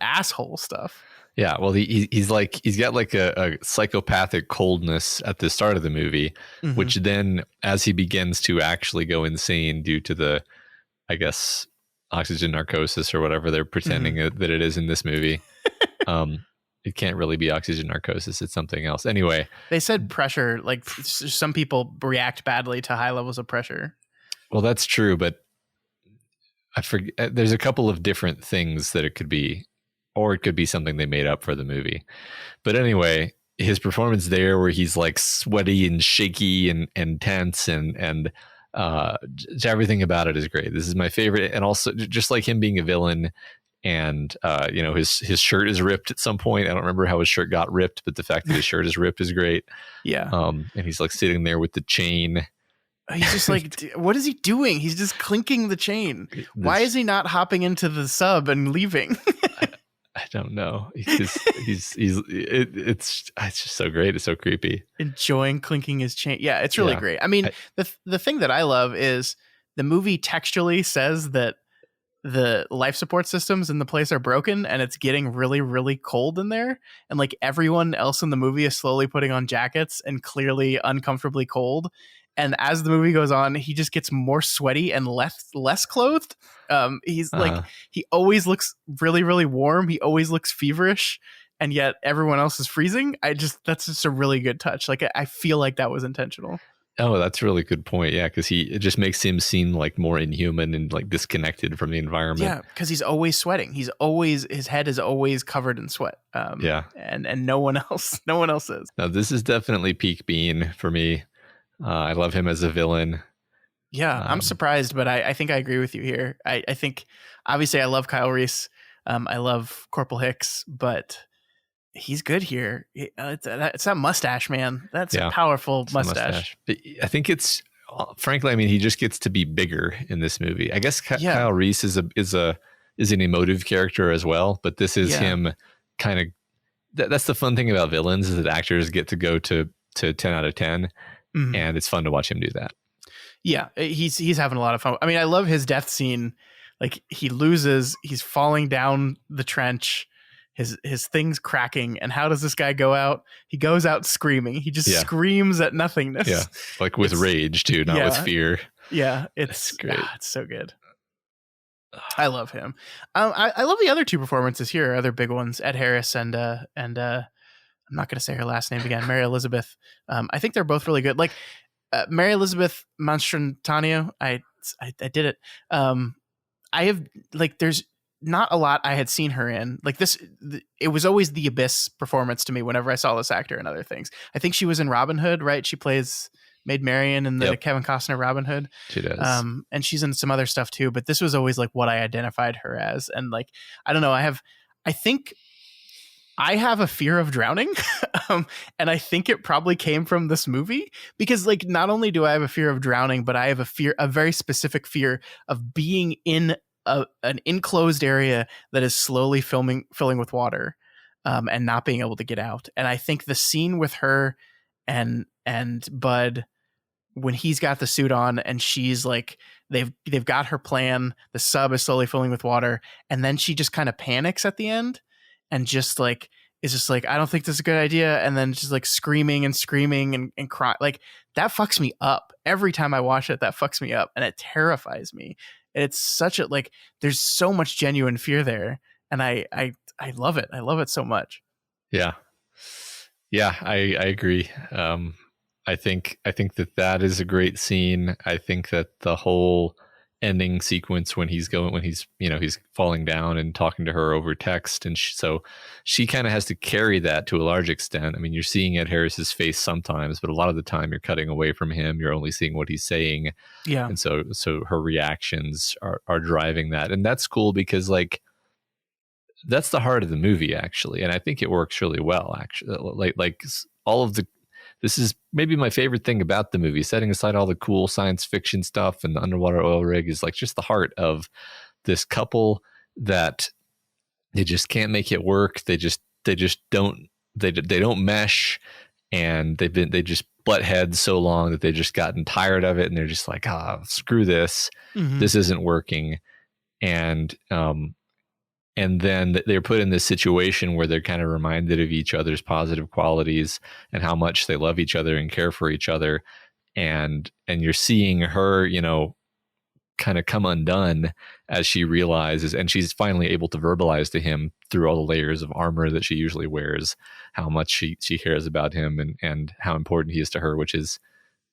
asshole stuff. Yeah, well, he's got like a psychopathic coldness at the start of the movie, Mm-hmm. which then, as he begins to actually go insane due to the, I guess, oxygen narcosis or whatever they're pretending that it is in this movie. It can't really be oxygen narcosis. It's something else. Anyway, they said pressure. Like some people react badly to high levels of pressure. Well, that's true, but I forget. There's a couple of different things that it could be, or it could be something they made up for the movie. But anyway, his performance there, where he's like sweaty and shaky and tense and everything about it is great. This is my favorite, and also just like him being a villain. And his shirt is ripped at some point. I don't remember how his shirt got ripped, but the fact that his shirt is ripped is great. Yeah. And he's like sitting there with the chain. He's just like, what is he doing? He's just clinking the chain. Why is he not hopping into the sub and leaving? I don't know. It's just so great. It's so creepy. Enjoying clinking his chain. Yeah, it's really great. I mean, the thing that I love is the movie textually says that the life support systems in the place are broken and it's getting really, really cold in there. And like everyone else in the movie is slowly putting on jackets and clearly uncomfortably cold. And as the movie goes on, he just gets more sweaty and less clothed. He's like, he always looks really, really warm. He always looks feverish. And yet everyone else is freezing. That's just a really good touch. Like, I feel like that was intentional. Oh, that's a really good point. Yeah, because it just makes him seem like more inhuman and like disconnected from the environment. Yeah, because he's always sweating. His head is always covered in sweat. And no one else is. Now, this is definitely peak Biehn for me. I love him as a villain. Yeah, I'm surprised, but I think I agree with you here. I think obviously I love Kyle Reese. I love Corporal Hicks, but he's good here. It's that mustache, man. That's a powerful mustache. I think it's frankly, I mean, he just gets to be bigger in this movie. I guess Kyle Reese is an emotive character as well, but this is him kind of. That's the fun thing about villains, is that actors get to go to 10 out of 10, and it's fun to watch him do that. Yeah, he's having a lot of fun. I mean, I love his death scene. Like, he loses, he's falling down the trench. His thing's cracking, and how does this guy go out? He goes out screaming. He just screams at nothingness. Yeah, like with rage too, not with fear. Yeah, it's great. It's so good. I love him. I love the other two performances here, other big ones. Ed Harris and I'm not going to say her last name again, Mary Elizabeth. I think they're both really good. Like Mary Elizabeth Mastrantonio, I did it. I have there's not a lot I had seen her in. Like this, it was always the Abyss performance to me whenever I saw this actor in other things. I think she was in Robin Hood, right? She plays Maid Marian in the Kevin Costner Robin Hood. She does. And she's in some other stuff too, but this was always like what I identified her as. And like, I don't know, I think I have a fear of drowning, and I think it probably came from this movie because, like, not only do I have a fear of drowning, but I have a very specific fear of being in an enclosed area that is slowly filling with water, and not being able to get out. And I think the scene with her and Bud, when he's got the suit on and she's like, they've got her plan, the sub is slowly filling with water, and then she just kind of panics at the end and just like is just like, I don't think this is a good idea, and then just like screaming and cry. Like, that fucks me up every time I watch it. That fucks me up and it terrifies me. And it's such a, like, there's so much genuine fear there, and I love it. I love it so much. Yeah, I agree. I think that is a great scene. I think that the whole ending sequence when he's falling down and talking to her over text, and so she kind of has to carry that to a large extent. I mean, you're seeing Ed Harris's face sometimes, but a lot of the time you're cutting away from him. You're only seeing what he's saying. Yeah. And so her reactions are driving that, and that's cool because, like, that's the heart of the movie, actually, and I think it works really well. Actually, like all of the. This is maybe my favorite thing about the movie, setting aside all the cool science fiction stuff and the underwater oil rig, is like just the heart of this couple that they just can't make it work. They don't mesh, and they just butt heads so long that they've just gotten tired of it, and they're just like, screw this. Mm-hmm. This isn't working. And then they're put in this situation where they're kind of reminded of each other's positive qualities and how much they love each other and care for each other. And you're seeing her, kind of come undone as she realizes, and she's finally able to verbalize to him through all the layers of armor that she usually wears, how much she cares about him and how important he is to her, which is,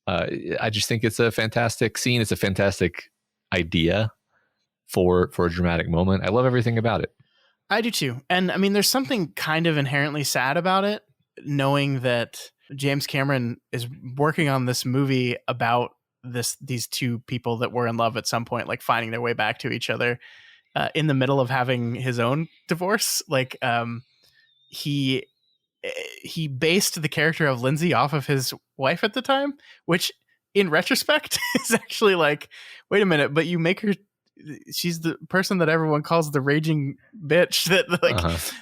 I just think it's a fantastic scene. It's a fantastic idea for a dramatic moment. I love everything about it. I do too. And I mean, there's something kind of inherently sad about it, knowing that James Cameron is working on this movie about these two people that were in love at some point, like finding their way back to each other, in the middle of having his own divorce. Like, he based the character of Lindsay off of his wife at the time, which in retrospect is actually like, wait a minute, but you make her, she's the person that everyone calls the raging bitch that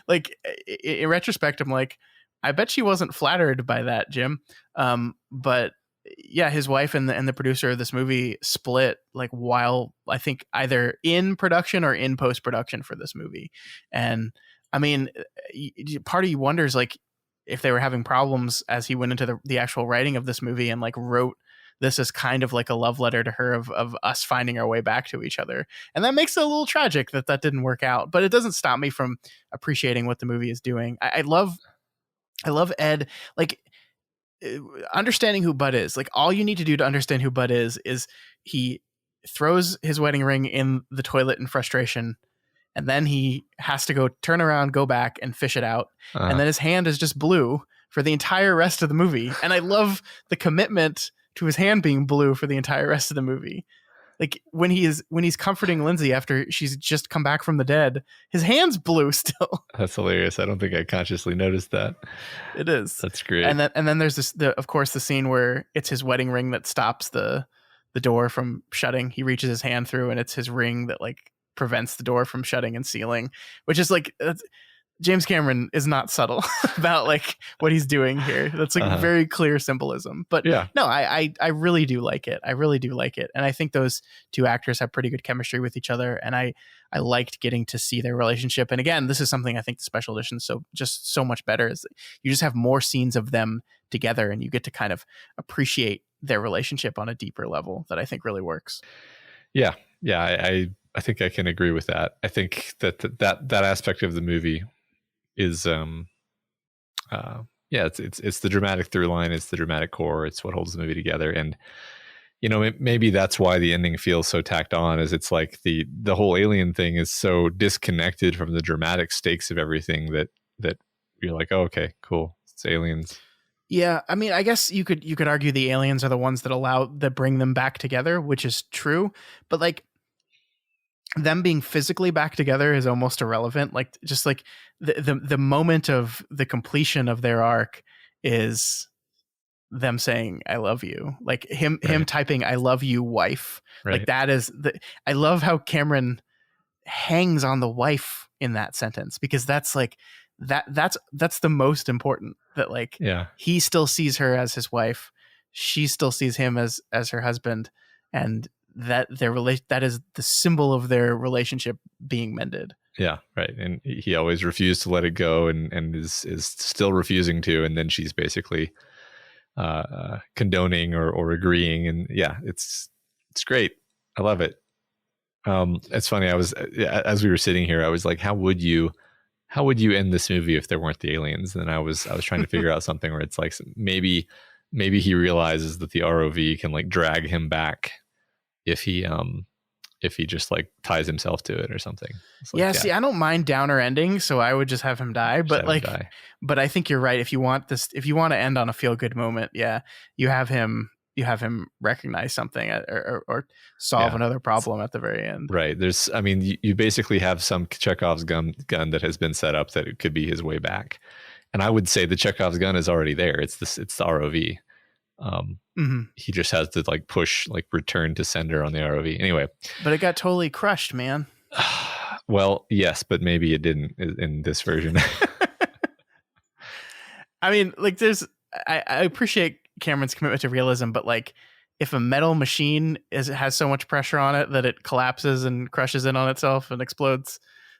like in retrospect, I'm like, I bet she wasn't flattered by that, Jim. But yeah, his wife and the producer of this movie split, like, while I think either in production or in post-production for this movie. And I mean, part of you wonders, like, if they were having problems as he went into the actual writing of this movie and like wrote this as kind of like a love letter to her of us finding our way back to each other. And that makes it a little tragic that didn't work out, but it doesn't stop me from appreciating what the movie is doing. I love Ed, like, understanding who Bud is. Like, all you need to do to understand who Bud is he throws his wedding ring in the toilet in frustration, and then he has to go turn around, go back and fish it out. And then his hand is just blue for the entire rest of the movie. And I love the commitment to his hand being blue for the entire rest of the movie. Like, when he's comforting Lindsay after she's just come back from the dead, his hand's blue still. That's hilarious. I don't think I consciously noticed that. It is. That's great. And then there's of course the scene where it's his wedding ring that stops the door from shutting. He reaches his hand through, and it's his ring that like prevents the door from shutting and sealing, which is like, James Cameron is not subtle about like what he's doing here. That's like very clear symbolism. But yeah, no, I really do like it. I really do like it. And I think those two actors have pretty good chemistry with each other. And I liked getting to see their relationship. And again, this is something I think the special edition is so much better, is that you just have more scenes of them together and you get to kind of appreciate their relationship on a deeper level that I think really works. Yeah. I think I can agree with that. I think that aspect of the movie is it's the dramatic through line, it's the dramatic core, it's what holds the movie together. And maybe that's why the ending feels so tacked on, is it's like the whole alien thing is so disconnected from the dramatic stakes of everything that you're like, oh, okay, cool, it's aliens. Yeah, I mean, I guess you could argue the aliens are the ones that bring them back together, which is true. But like, them being physically back together is almost irrelevant. Like just like the moment of the completion of their arc is them saying I love you, like him typing I love you wife, like that is the, I love how Cameron hangs on the wife in that sentence, because that's like that's the most important, that like he still sees her as his wife, she still sees him as her husband, and that their relation, that is the symbol of their relationship being mended. Yeah, right. And he always refused to let it go, and is still refusing to, and then she's basically condoning or agreeing, and it's great. I love it. It's funny, I was, as we were sitting here, I was like, how would you end this movie if there weren't the aliens? And I was trying to figure out something where it's like maybe he realizes that the ROV can like drag him back if he just like ties himself to it or something. Like, see, I don't mind downer ending, so I would just have him die. But but I think you're right. If you want to end on a feel good moment, you have him recognize something or solve another problem at the very end. Right. There's, I mean, you basically have some Chekhov's gun that has been set up that it could be his way back. And I would say the Chekhov's gun is already there. It's the ROV. He just has to like push like return to sender on the ROV. Anyway. But it got totally crushed, man. Well, yes, but maybe it didn't in this version. I mean, like I appreciate Cameron's commitment to realism, but like if a metal machine has so much pressure on it that it collapses and crushes in on itself and explodes,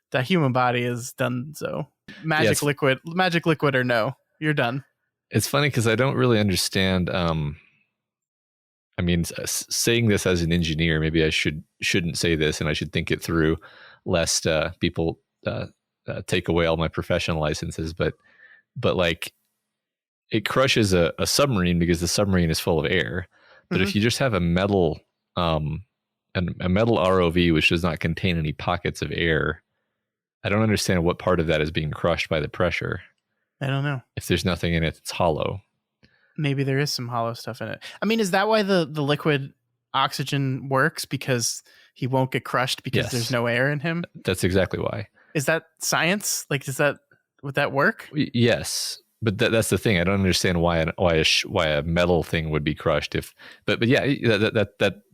the human body is done. So magic liquid or no, you're done. It's funny because I don't really understand. I mean, saying this as an engineer, maybe I shouldn't say this, and I should think it through, lest people take away all my professional licenses. But like, it crushes a submarine because the submarine is full of air. But if you just have a metal ROV which does not contain any pockets of air, I don't understand what part of that is being crushed by the pressure. I don't know. If there's nothing in it, it's hollow. Maybe there is some hollow stuff in it. I mean, is that why the liquid oxygen works? Because he won't get crushed because there's no air in him? That's exactly why. Is that science? Like, would that work? Yes. But that's the thing. I don't understand why a metal thing would be crushed. But yeah,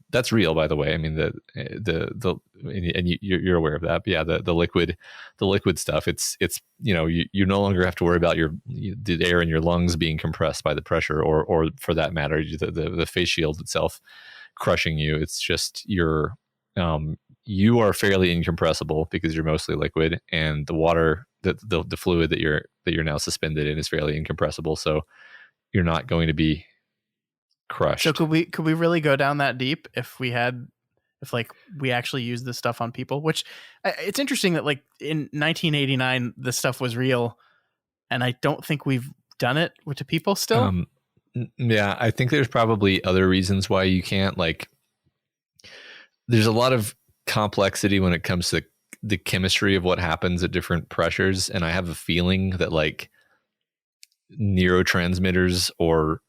that's real, by the way. I mean, and you're aware of that. But yeah, the liquid stuff. It's you no longer have to worry about the air in your lungs being compressed by the pressure, or for that matter, the face shield itself crushing you. It's just you are fairly incompressible because you're mostly liquid, and the water, the fluid that you're now suspended in is fairly incompressible. So you're not going to be crushed. So could we really go down that deep if we actually used this stuff on people? Which it's interesting that like in 1989 this stuff was real, and I don't think we've done it to people still. Yeah, I think there's probably other reasons why you can't. Like, there's a lot of complexity when it comes to the chemistry of what happens at different pressures, and I have a feeling that like neurotransmitters or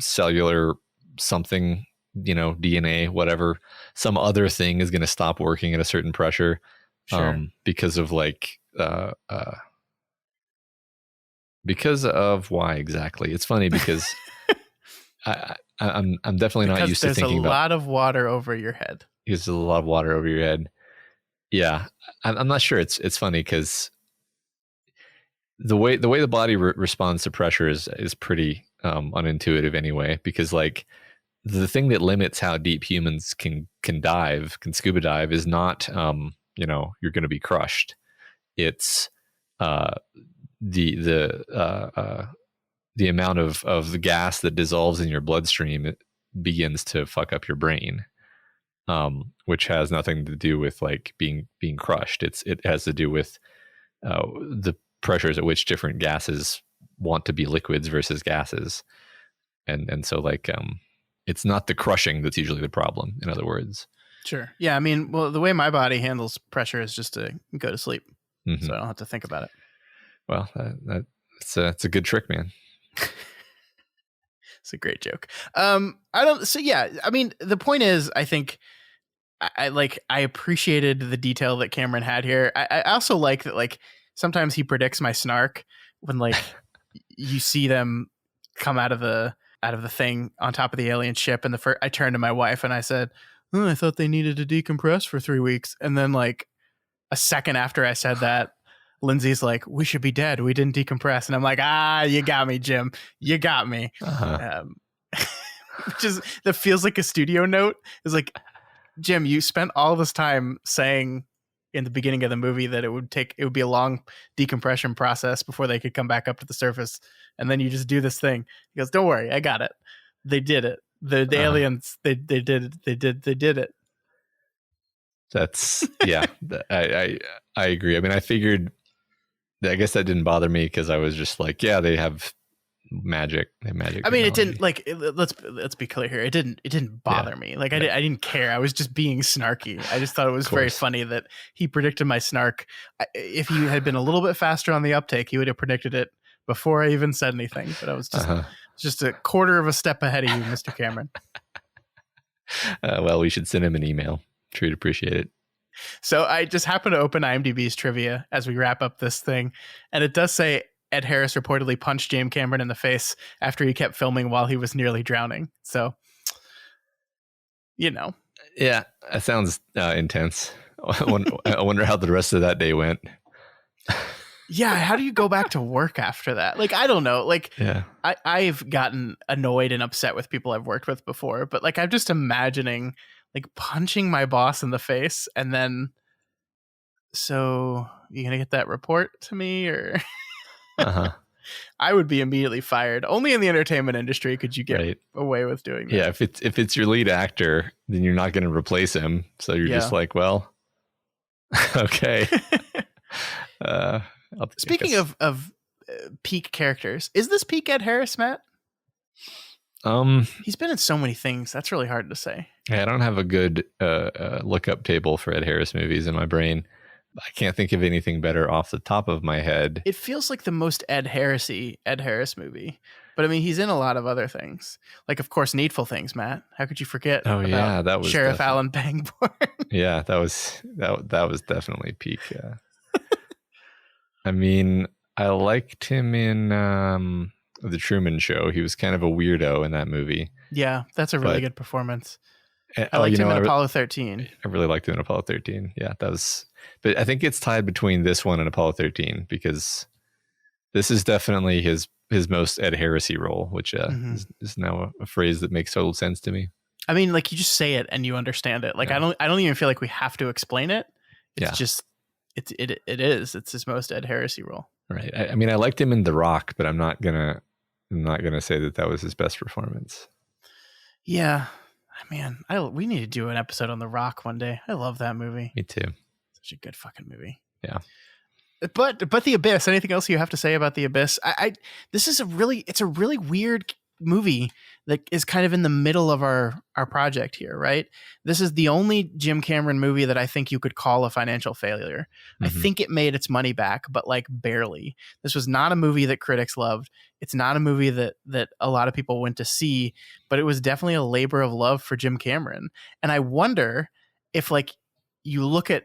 cellular something, DNA, whatever, some other thing is going to stop working at a certain pressure. Sure. Because of like because of why exactly. It's funny because I'm definitely not used to thinking about. There's a lot of water over your head. There's a lot of water over your head. Yeah, I'm not sure. It's funny because the way the body responds to pressure is pretty unintuitive anyway. Because like the thing that limits how deep humans can scuba dive is not you're going to be crushed. It's the amount of the gas that dissolves in your bloodstream, it begins to fuck up your brain. Which has nothing to do with like being crushed. It has to do with the pressures at which different gases want to be liquids versus gases, and so like it's not the crushing that's usually the problem. In other words, sure, yeah. I mean, well, the way my body handles pressure is just to go to sleep, so I don't have to think about it. Well, it's a good trick, man. It's a great joke. I mean, the point is, I think I appreciated the detail that Cameron had here. I also like that, like, sometimes he predicts my snark when, like, you see them come out of the thing on top of the alien ship, and I turned to my wife and I said, "Oh, I thought they needed to decompress for 3 weeks." And then, like, a second after I said that, Lindsay's like, "We should be dead. We didn't decompress." And I'm like, you got me, Jim. You got me. That feels like a studio note. It's like, Jim, you spent all this time saying in the beginning of the movie that it would be a long decompression process before they could come back up to the surface. And then you just do this thing. He goes, "Don't worry, I got it. They did it. The aliens, they did it." That's I agree. I mean, I guess that didn't bother me because I was just like, yeah, they have magic. I mean, technology. It didn't, like, let's be clear here. It didn't bother me. Like, I didn't care. I was just being snarky. I just thought it was very funny that he predicted my snark. If he had been a little bit faster on the uptake, he would have predicted it before I even said anything. But I was just a quarter of a step ahead of you, Mr. Cameron. Well, we should send him an email. Sure, he'd appreciate it. So I just happened to open IMDb's trivia as we wrap up this thing, and it does say Ed Harris reportedly punched James Cameron in the face after he kept filming while he was nearly drowning. So, Yeah, that sounds intense. I wonder how the rest of that day went. Yeah, how do you go back to work after that? Like, I don't know. Like, I've gotten annoyed and upset with people I've worked with before, but, like, I'm just imagining, like, punching my boss in the face and then, "So you gonna get that report to me?" Or I would be immediately fired. Only in the entertainment industry could you get away with doing that. Yeah, if it's your lead actor, then you're not going to replace him. So you're just like, well, okay. Speaking of peak characters, is this peak Ed Harris, Matt? He's been in so many things. That's really hard to say. I don't have a good lookup table for Ed Harris movies in my brain. I can't think of anything better off the top of my head. It feels like the most Ed Harris movie. But I mean, he's in a lot of other things. Like, of course, Needful Things, Matt. How could you forget? Oh, yeah, that was Sheriff Alan Pangborn. Yeah, that was definitely peak. I mean, I liked him in The Truman Show. He was kind of a weirdo in that movie. Yeah, that's a really good performance. I liked him in Apollo 13. I really liked him in Apollo 13. Yeah, that was. But I think it's tied between this one and Apollo 13 because this is definitely his most Ed Harris-y role, which is now a phrase that makes total sense to me. I mean, like, you just say it and you understand it. Like, I don't even feel like we have to explain it. It's just it's his most Ed Harris-y role. Right. I mean, I liked him in The Rock, but I'm not gonna say that was his best performance. Yeah, man, we need to do an episode on The Rock one day. I love that movie. Me too. Such a good fucking movie. Yeah. But The Abyss, anything else you have to say about The Abyss? It's a really weird movie that is kind of in the middle of our project here, right? This is the only Jim Cameron movie that I think you could call a financial failure. I think it made its money back, but, like, barely. This was not a movie that critics loved. It's not a movie that a lot of people went to see, but it was definitely a labor of love for Jim Cameron. And I wonder if, like, you look at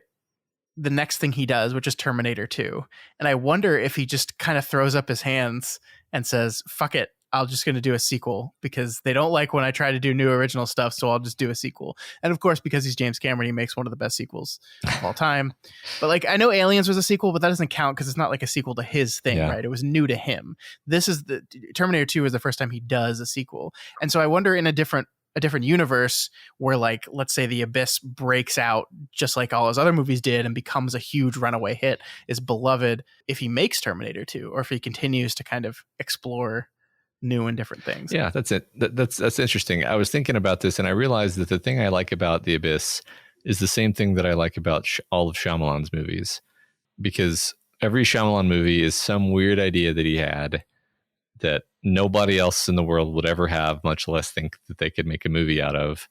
the next thing he does, which is Terminator 2, and I wonder if he just kind of throws up his hands and says, "Fuck it, I'm just going to do a sequel because they don't like when I try to do new original stuff, so I'll just do a sequel." And of course, because he's James Cameron, he makes one of the best sequels of all time. But, like, I know Aliens was a sequel, but that doesn't count because it's not like a sequel to his thing, right? It was new to him. Terminator 2 is the first time he does a sequel. And so I wonder, in a different universe where, like, let's say The Abyss breaks out just like all his other movies did and becomes a huge runaway hit, is beloved, if he makes Terminator 2 or if he continues to kind of explore new and different things. Yeah, that's it. That's interesting. I was thinking about this and I realized that the thing I like about The Abyss is the same thing that I like about all of Shyamalan's movies, because every Shyamalan movie is some weird idea that he had that nobody else in the world would ever have, much less think that they could make a movie out of.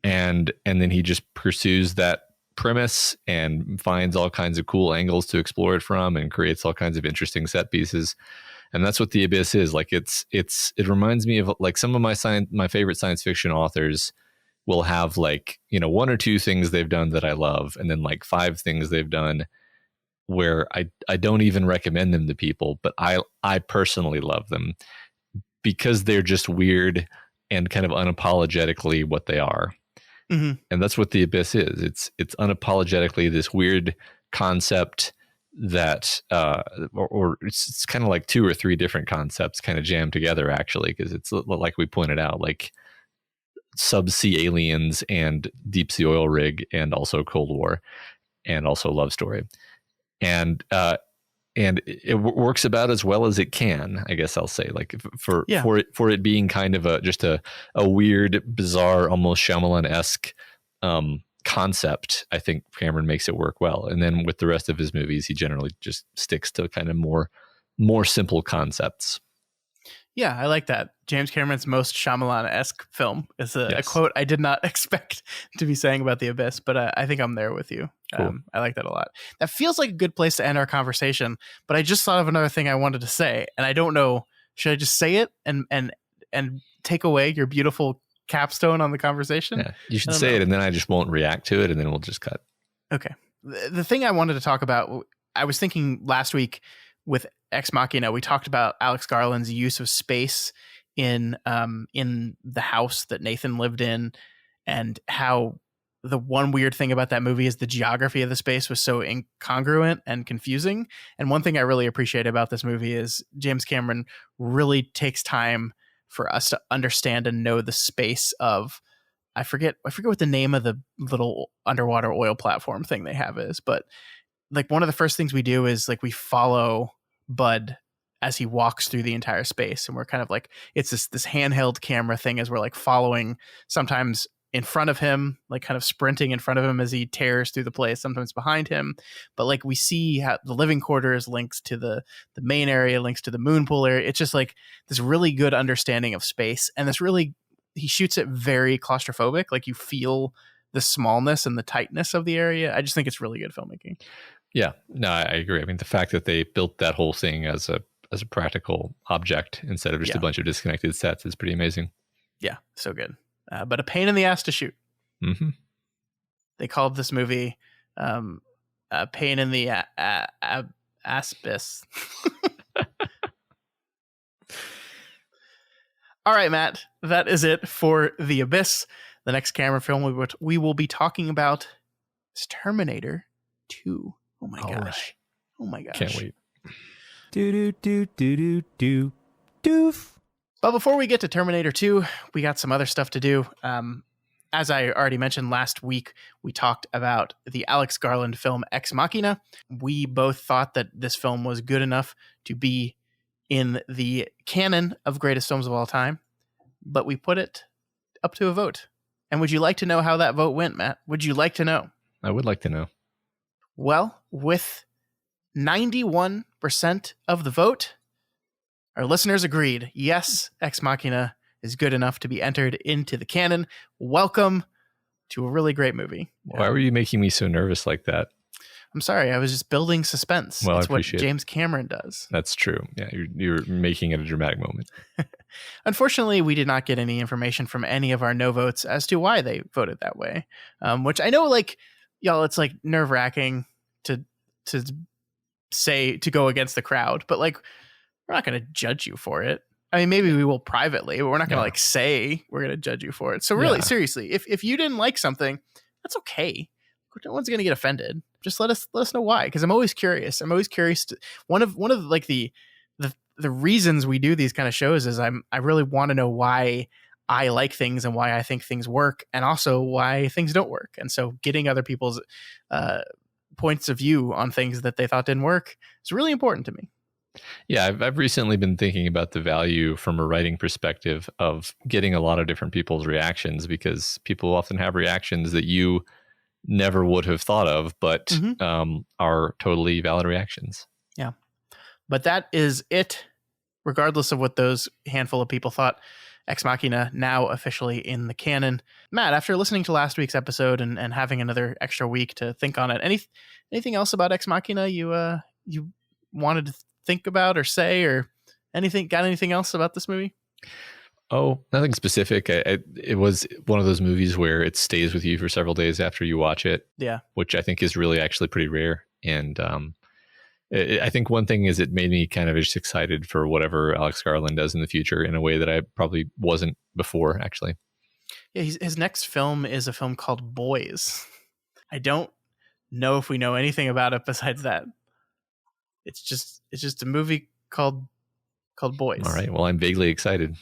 And then he just pursues that premise and finds all kinds of cool angles to explore it from and creates all kinds of interesting set pieces. And that's what The Abyss is. Like, it reminds me of, like, some of my favorite science fiction authors will have like, you know, 1 or 2 things they've done that I love, and then like 5 things they've done where I don't even recommend them to people, but I personally love them because they're just weird and kind of unapologetically what they are. Mm-hmm. And that's what The Abyss is. It's unapologetically this weird concept that or it's kind of like 2 or 3 different concepts kind of jammed together, actually, because it's like we pointed out, like subsea aliens and deep sea oil rig, and also Cold War, and also love story. And it works about as well as it can, I guess I'll say, like for it being kind of just a weird, bizarre, almost Shyamalan-esque concept. I think Cameron makes it work well. And then with the rest of his movies, he generally just sticks to kind of more simple concepts. Yeah, I like that. James Cameron's most Shyamalan-esque film is a quote I did not expect to be saying about The Abyss, but I think I'm there with you. Cool. I like that a lot. That feels like a good place to end our conversation, but I just thought of another thing I wanted to say, and I don't know, should I just say it and take away your beautiful capstone on the conversation? Yeah, you should say it, and then I just won't react to it, and then we'll just cut. Okay. The thing I wanted to talk about, I was thinking last week with Ex Machina, we talked about Alex Garland's use of space in the house that Nathan lived in, and how the one weird thing about that movie is the geography of the space was so incongruent and confusing. And one thing I really appreciate about this movie is James Cameron really takes time for us to understand and know the space of, I forget what the name of the little underwater oil platform thing they have is, but like one of the first things we do is like we follow Bud as he walks through the entire space, and we're kind of like, it's this handheld camera thing as we're like following, sometimes in front of him, like kind of sprinting in front of him as he tears through the place, sometimes behind him. But like we see how the living quarters links to the main area, links to the moon pool area. It's just like this really good understanding of space, and he shoots it very claustrophobic. Like you feel the smallness and the tightness of the area. I just think it's really good filmmaking. Yeah, no, I agree. I mean, the fact that they built that whole thing as a practical object instead of just a bunch of disconnected sets is pretty amazing. Yeah, so good. But a pain in the ass to shoot. Mm-hmm. They called this movie a pain in the aspis. All right, Matt, that is it for The Abyss. The next Cameron film we will be talking about is Terminator 2. Oh my gosh. Right. Oh my gosh. Can't wait. Doof. But before we get to Terminator 2, we got some other stuff to do. As I already mentioned last week, we talked about the Alex Garland film Ex Machina. We both thought that this film was good enough to be in the canon of greatest films of all time, but we put it up to a vote. And would you like to know how that vote went, Matt? Would you like to know? I would like to know. Well, with 91% of the vote, our listeners agreed. Yes, Ex Machina is good enough to be entered into the canon. Welcome to a really great movie. Why were you making me so nervous like that? I'm sorry. I was just building suspense. Well, that's what James Cameron does. That's true. Yeah, you're making it a dramatic moment. Unfortunately, we did not get any information from any of our no votes as to why they voted that way, which I know, like, y'all, it's like nerve-wracking to say, to go against the crowd, but like, we're not going to judge you for it. I mean, maybe we will privately, but we're not going to like say we're going to judge you for it. So really, seriously, if you didn't like something, that's okay. No one's going to get offended. Just let us know why. Cause I'm always curious. One of like the reasons we do these kind of shows is I really want to know why I like things and why I think things work, and also why things don't work. And so getting other people's points of view on things that they thought didn't work is really important to me. Yeah, I've recently been thinking about the value from a writing perspective of getting a lot of different people's reactions, because people often have reactions that you never would have thought of, but are totally valid reactions. Yeah. But that is it. Regardless of what those handful of people thought, Ex Machina now officially in the canon. Matt, after listening to last week's episode and having another extra week to think on it, anything else about Ex Machina you wanted to think about or say, or got anything else about this movie? Oh, nothing specific. It was one of those movies where it stays with you for several days after you watch it. Yeah. Which I think is really actually pretty rare. And I think one thing is it made me kind of just excited for whatever Alex Garland does in the future in a way that I probably wasn't before, actually. Yeah, his next film is a film called Boys. I don't know if we know anything about it besides that. It's just a movie called Boys. All right. Well, I'm vaguely excited.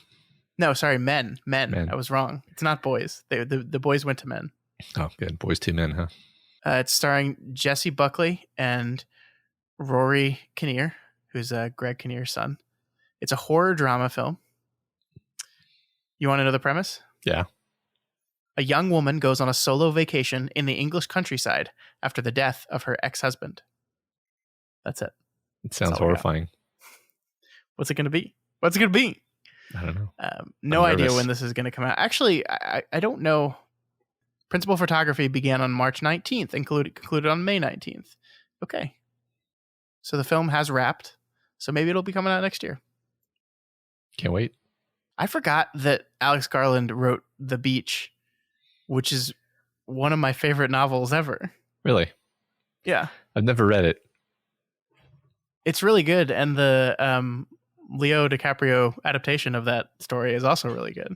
No, sorry, Men. I was wrong. It's not Boys. The boys went to Men. Oh, good. Boys to Men, huh? It's starring Jesse Buckley and Rory Kinnear, who's Greg Kinnear's son. It's a horror drama film. You want to know the premise? Yeah. A young woman goes on a solo vacation in the English countryside after the death of her ex-husband. That's it. It sounds horrifying. What's it going to be? What's it going to be? I don't know. No idea when this is going to come out. Actually, I don't know. Principal photography began on March 19th, concluded on May 19th. Okay. So the film has wrapped. So maybe it'll be coming out next year. Can't wait. I forgot that Alex Garland wrote The Beach, which is one of my favorite novels ever. Really? Yeah. I've never read it. It's really good. And the Leo DiCaprio adaptation of that story is also really good.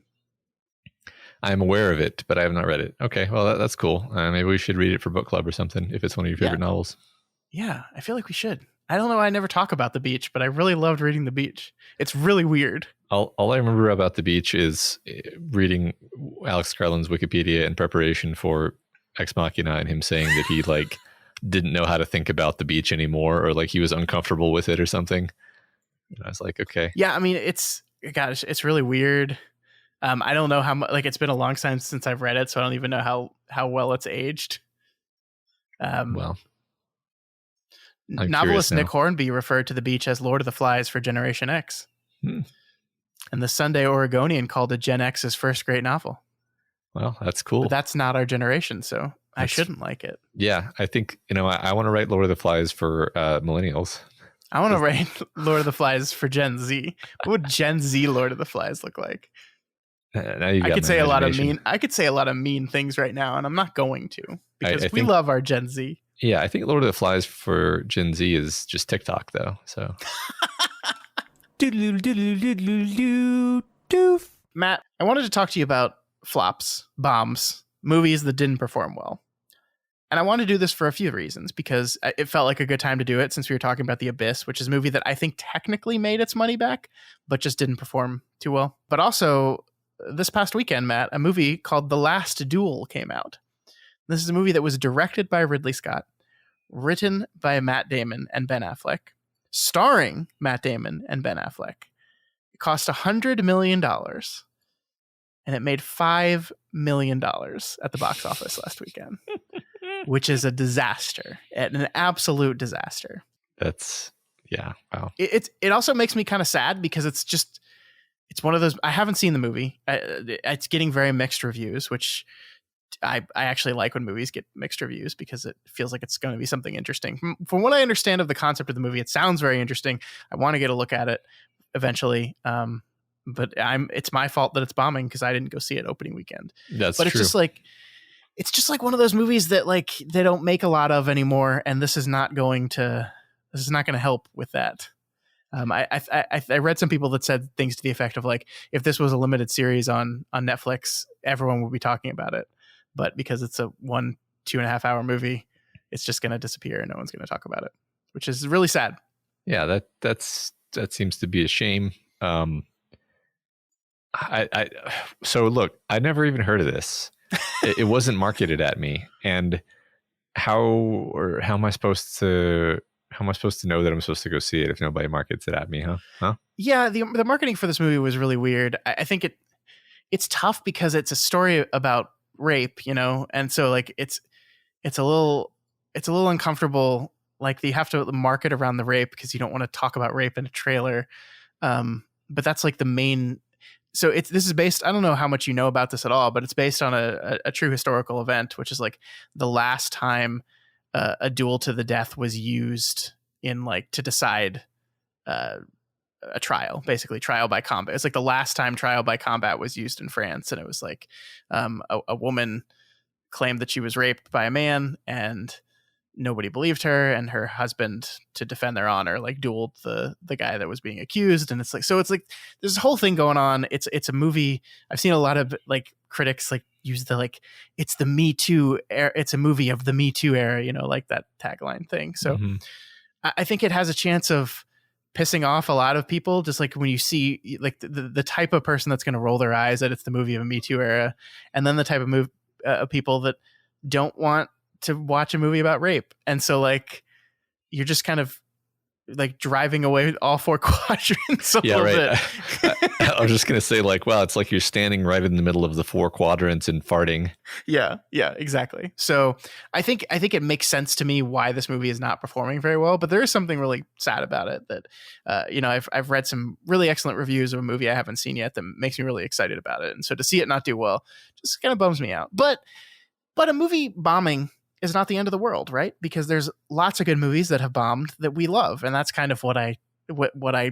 I'm aware of it, but I have not read it. Okay, well, that's cool. Maybe we should read it for book club or something if it's one of your favorite novels. Yeah, I feel like we should. I don't know. I never talk about The Beach, but I really loved reading The Beach. It's really weird. All I remember about The Beach is reading Alex Garland's Wikipedia in preparation for Ex Machina and him saying that he like didn't know how to think about the beach anymore, or like he was uncomfortable with it or something. And I was like, okay. Yeah, I mean, it's really weird. I don't know how much, like, it's been a long time since I've read it, so I don't even know how well it's aged. Well, I'm novelist Nick now. Hornby referred to The Beach as Lord of the Flies for Generation X. And the Sunday Oregonian called it Gen X's first great novel. Well, that's cool. But that's not our generation, so I shouldn't like it. Yeah, I think, I want to write Lord of the Flies for millennials. I want to write Lord of the Flies for Gen Z. What would Gen Z Lord of the Flies look like? I could say a lot of mean things right now, and I'm not going to, because we love our Gen Z. Yeah, I think Lord of the Flies for Gen Z is just TikTok, though. So, Matt, I wanted to talk to you about flops, bombs, movies that didn't perform well. And I want to do this for a few reasons, because it felt like a good time to do it since we were talking about The Abyss, which is a movie that I think technically made its money back, but just didn't perform too well. But also, this past weekend, Matt, a movie called The Last Duel came out. This is a movie that was directed by Ridley Scott, written by Matt Damon and Ben Affleck, starring Matt Damon and Ben Affleck. It cost $100 million, and it made $5 million at the box office last weekend, which is a disaster, an absolute disaster. Wow. It also makes me kind of sad because it's one of those, I haven't seen the movie. It's getting very mixed reviews, which I actually like when movies get mixed reviews because it feels like it's going to be something interesting. From what I understand of the concept of the movie, it sounds very interesting. I want to get a look at it eventually. But it's my fault that it's bombing because I didn't go see it opening weekend. It's just like one of those movies that like they don't make a lot of anymore, and this is not going to help with that. I read some people that said things to the effect of like, if this was a limited series on Netflix, everyone would be talking about it. But because it's a 2.5 hour movie, it's just going to disappear and no one's going to talk about it, which is really sad. Yeah, that seems to be a shame. So look, I never even heard of this. It wasn't marketed at me, and how am I supposed to know that I'm supposed to go see it if nobody markets it at me? Huh? Yeah, the marketing for this movie was really weird. I think it's tough because it's a story about rape, and so like it's a little uncomfortable. Like you have to market around the rape because you don't want to talk about rape in a trailer. But that's like the main. So this is based, I don't know how much you know about this at all, but it's based on a true historical event, which is like the last time a duel to the death was used in like to decide a trial, basically trial by combat. It's like the last time trial by combat was used in France, and it was like a woman claimed that she was raped by a man, and nobody believed her, and her husband, to defend their honor, like dueled the guy that was being accused. And it's like there's a whole thing going on. It's a movie. I've seen a lot of like critics like use the like it's the Me Too era. It's a movie of the Me Too era, like that tagline thing. So I think it has a chance of pissing off a lot of people, just like when you see like the type of person that's going to roll their eyes that it's the movie of a Me Too era, and then the type of people that don't want to watch a movie about rape. And so like you're just kind of like driving away all four quadrants a little bit. I was just gonna say like, wow, it's like you're standing right in the middle of the four quadrants and farting. Yeah, exactly. So I think it makes sense to me why this movie is not performing very well, but there is something really sad about it that I've read some really excellent reviews of a movie I haven't seen yet that makes me really excited about it, and so to see it not do well just kind of bums me out. But a movie bombing is not the end of the world, right? Because there's lots of good movies that have bombed that we love, and that's kind of what I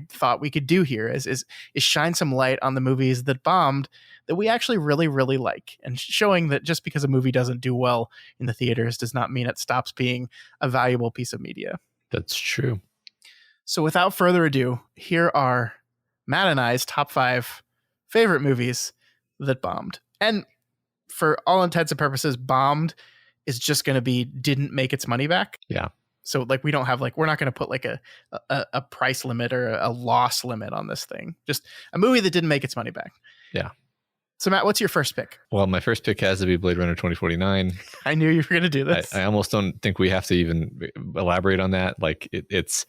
thought we could do here is shine some light on the movies that bombed that we actually really, really like, and showing that just because a movie doesn't do well in the theaters does not mean it stops being a valuable piece of media. That's true. So without further ado, here are Matt and I's top 5 favorite movies that bombed. And for all intents and purposes, bombed is just going to be didn't make its money back. Yeah. So like we don't have like, we're not going to put like a price limit or a loss limit on this thing. Just a movie that didn't make its money back. Yeah. So Matt, what's your first pick? Well, my first pick has to be Blade Runner 2049. I knew you were going to do this. I almost don't think we have to even elaborate on that. Like it's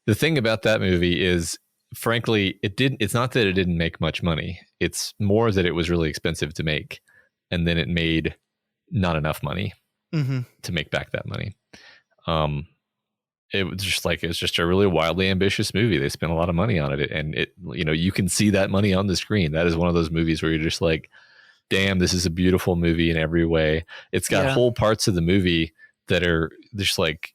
the thing about that movie is, frankly, it's not that it didn't make much money. It's more that it was really expensive to make, and then it made not enough money to make back that money. It's just a really wildly ambitious movie. They spent a lot of money on it, and you can see that money on the screen. That is one of those movies where you're just like, damn, this is a beautiful movie in every way. It's got whole parts of the movie that are just like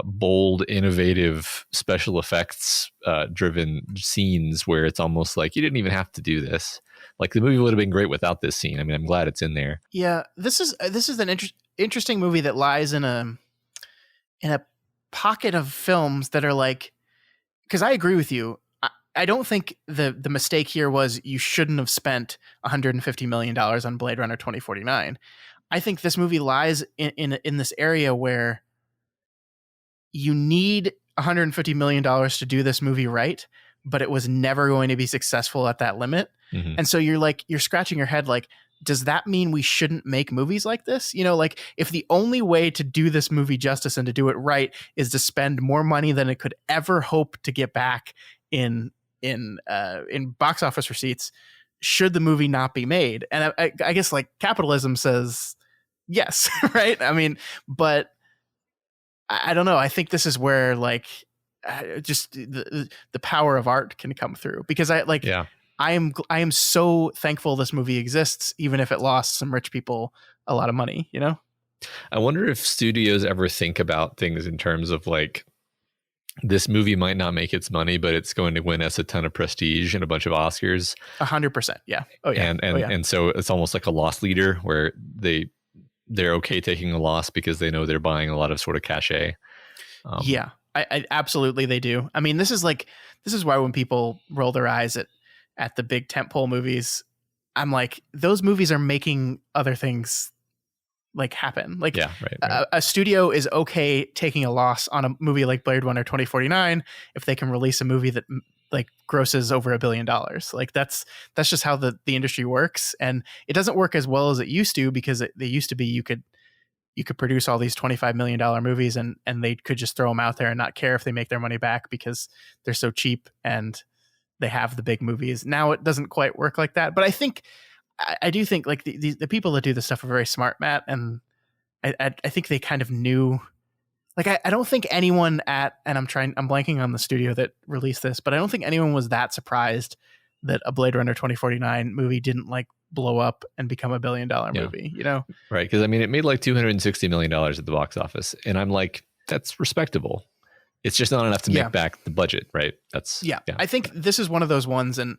bold, innovative, special effects driven scenes where it's almost like you didn't even have to do this. Like the movie would have been great without this scene. I mean, I'm glad it's in there. Yeah, this is an interesting movie that lies in a pocket of films that are like, because I agree with you. I don't think the mistake here was you shouldn't have spent $150 million on Blade Runner 2049. I think this movie lies in this area where you need $150 million to do this movie right, but it was never going to be successful at that limit. And so you're scratching your head like, does that mean we shouldn't make movies like this? Like if the only way to do this movie justice and to do it right is to spend more money than it could ever hope to get back in box office receipts, should the movie not be made? And I guess like capitalism says yes, right? I mean, but I don't know. I think this is where like just the power of art can come through, because I am so thankful this movie exists, even if it lost some rich people a lot of money, I wonder if studios ever think about things in terms of like, this movie might not make its money, but it's going to win us a ton of prestige and a bunch of Oscars. 100%. Yeah. Oh yeah. And so it's almost like a loss leader where they're okay taking a loss because they know they're buying a lot of sort of cachet. Yeah, I absolutely they do. I mean, this is why when people roll their eyes at the big tentpole movies, I'm like, those movies are making other things like happen. Like right. A studio is okay taking a loss on a movie like Blade Runner 2049 if they can release a movie that like grosses over $1 billion. Like that's just how the industry works. And it doesn't work as well as it used to, because they used to be, you could produce all these $25 million movies and they could just throw them out there and not care if they make their money back because they're so cheap and they have the big movies. Now it doesn't quite work like that. But I do think like the people that do this stuff are very smart, Matt. And I think they kind of knew, like, I don't think anyone and I'm blanking on the studio that released this, but I don't think anyone was that surprised that a Blade Runner 2049 movie didn't like blow up and become $1 billion movie, Right. Because I mean, it made like $260 million at the box office. And I'm like, that's respectable. It's just not enough to make back the budget, right? I think this is one of those ones, and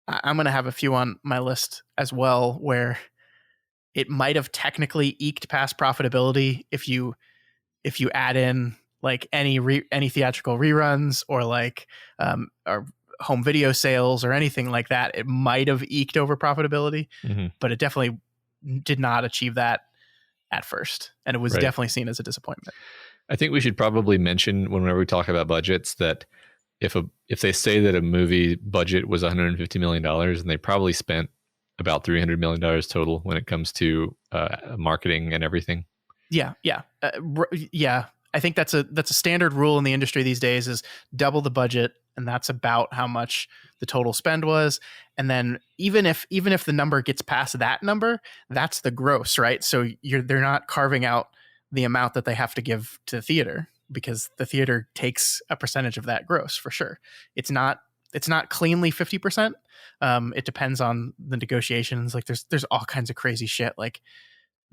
I'm going to have a few on my list as well, where it might have technically eked past profitability if you add in like any theatrical reruns or like or home video sales or anything like that. It might have eked over profitability, but it definitely did not achieve that at first, and it was definitely seen as a disappointment. I think we should probably mention whenever we talk about budgets that if they say that a movie budget was $150 million, and they probably spent about $300 million total when it comes to marketing and everything. Yeah. I think that's a standard rule in the industry these days is double the budget, and that's about how much the total spend was. And then even if the number gets past that number, that's the gross, right? So they're not carving out the amount that they have to give to the theater, because the theater takes a percentage of that gross for sure. It's not cleanly 50%. It depends on the negotiations. Like there's all kinds of crazy shit. Like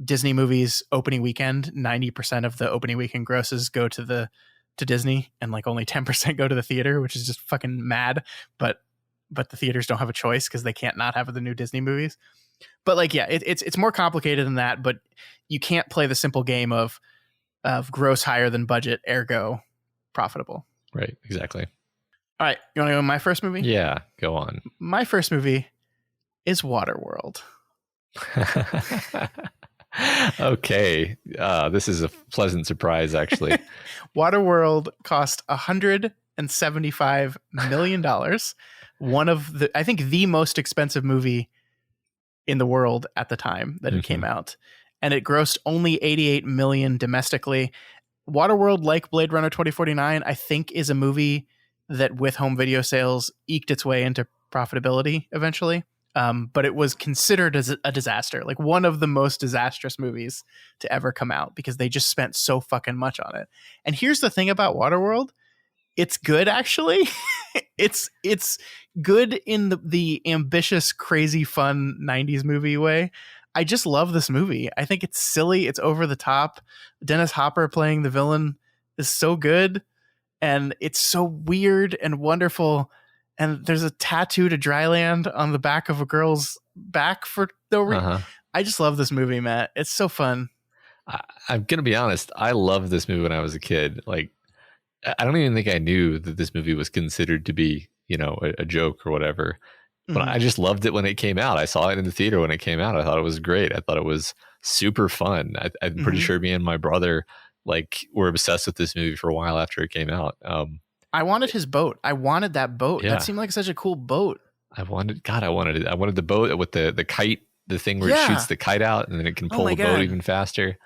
Disney movies opening weekend, 90% of the opening weekend grosses go to Disney, and like only 10% go to the theater, which is just fucking mad. But the theaters don't have a choice because they can't not have the new Disney movies. But like, yeah, it's more complicated than that. But you can't play the simple game of gross higher than budget, ergo profitable. Right. Exactly. All right. You want to go with my first movie? Yeah, go on. My first movie is Waterworld. Okay. This is a pleasant surprise, actually. Waterworld cost $175 million. One of I think the most expensive movie in the world at the time that it came out. And it grossed only $88 million domestically. Waterworld, like Blade Runner 2049, I think is a movie that with home video sales eked its way into profitability eventually. But it was considered as a disaster, like one of the most disastrous movies to ever come out, because they just spent so fucking much on it. And here's the thing about Waterworld. It's good, actually. It's good in the ambitious, crazy, fun 90s movie way. I just love this movie. I think it's silly. It's over the top. Dennis Hopper playing the villain is so good. And it's so weird and wonderful. And there's a tattoo to Dryland on the back of a girl's back for no reason. I just love this movie, Matt. It's so fun. I'm going to be honest. I loved this movie when I was a kid. Like, I don't even think I knew that this movie was considered to be, a joke or whatever. But I just loved it when it came out. I saw it in the theater when it came out. I thought it was great. I thought it was super fun. I'm pretty sure me and my brother were obsessed with this movie for a while after it came out. I wanted his boat. I wanted that boat. Yeah. That seemed like such a cool boat. I wanted it. I wanted the boat with the kite, the thing where it shoots the kite out and then it can pull the boat even faster.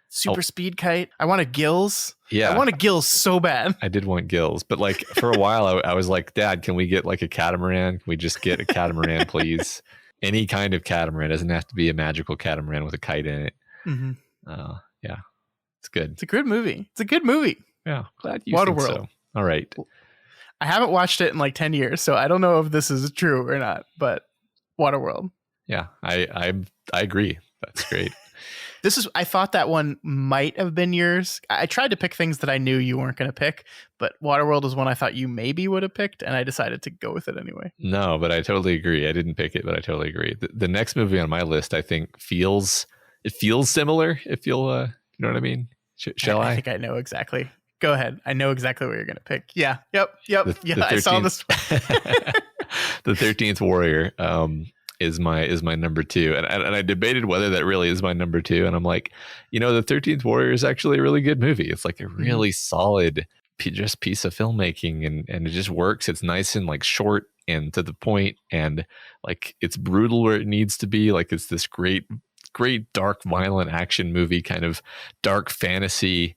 Super speed kite. I wanted gills. Yeah. I wanted gills so bad. I did want gills, but for a while I was like, Dad, can we get a catamaran? Can we just get a catamaran, please? Any kind of catamaran. It doesn't have to be a magical catamaran with a kite in it. Yeah. It's good. It's a good movie. Yeah. Glad you think so. All right. I haven't watched it in 10 years, so I don't know if this is true or not, but Waterworld. Yeah, I agree. That's great. I thought that one might have been yours. I tried to pick things that I knew you weren't going to pick, but Waterworld was one I thought you maybe would have picked, and I decided to go with it anyway. No, but I totally agree. I didn't pick it, but I totally agree. The next movie on my list, I think, feels similar. If you'll, you know what I mean? Shall I? I think I know exactly. Go ahead. I know exactly what you're going to pick. Yeah. Yep. I saw this. The 13th Warrior is my number two. And I debated whether that really is my number two. And I'm like, the 13th Warrior is actually a really good movie. It's like a really solid just piece of filmmaking, and it just works. It's nice and short and to the point, and it's brutal where it needs to be. It's this great dark, violent action movie, kind of dark fantasy,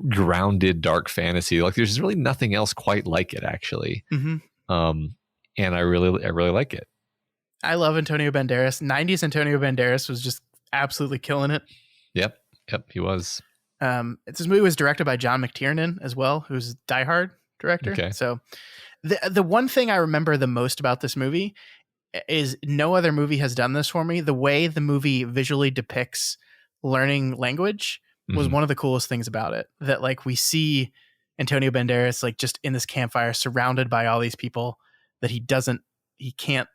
grounded dark fantasy. There's really nothing else quite like it, actually. And I really like it. I love Antonio Banderas. 90s Antonio Banderas was just absolutely killing it. Yep, he was. This movie was directed by John McTiernan as well, who's Die Hard director. Okay. So the one thing I remember the most about this movie is no other movie has done this for me. The way the movie visually depicts learning language was one of the coolest things about it. That we see Antonio Banderas like just in this campfire surrounded by all these people that he can't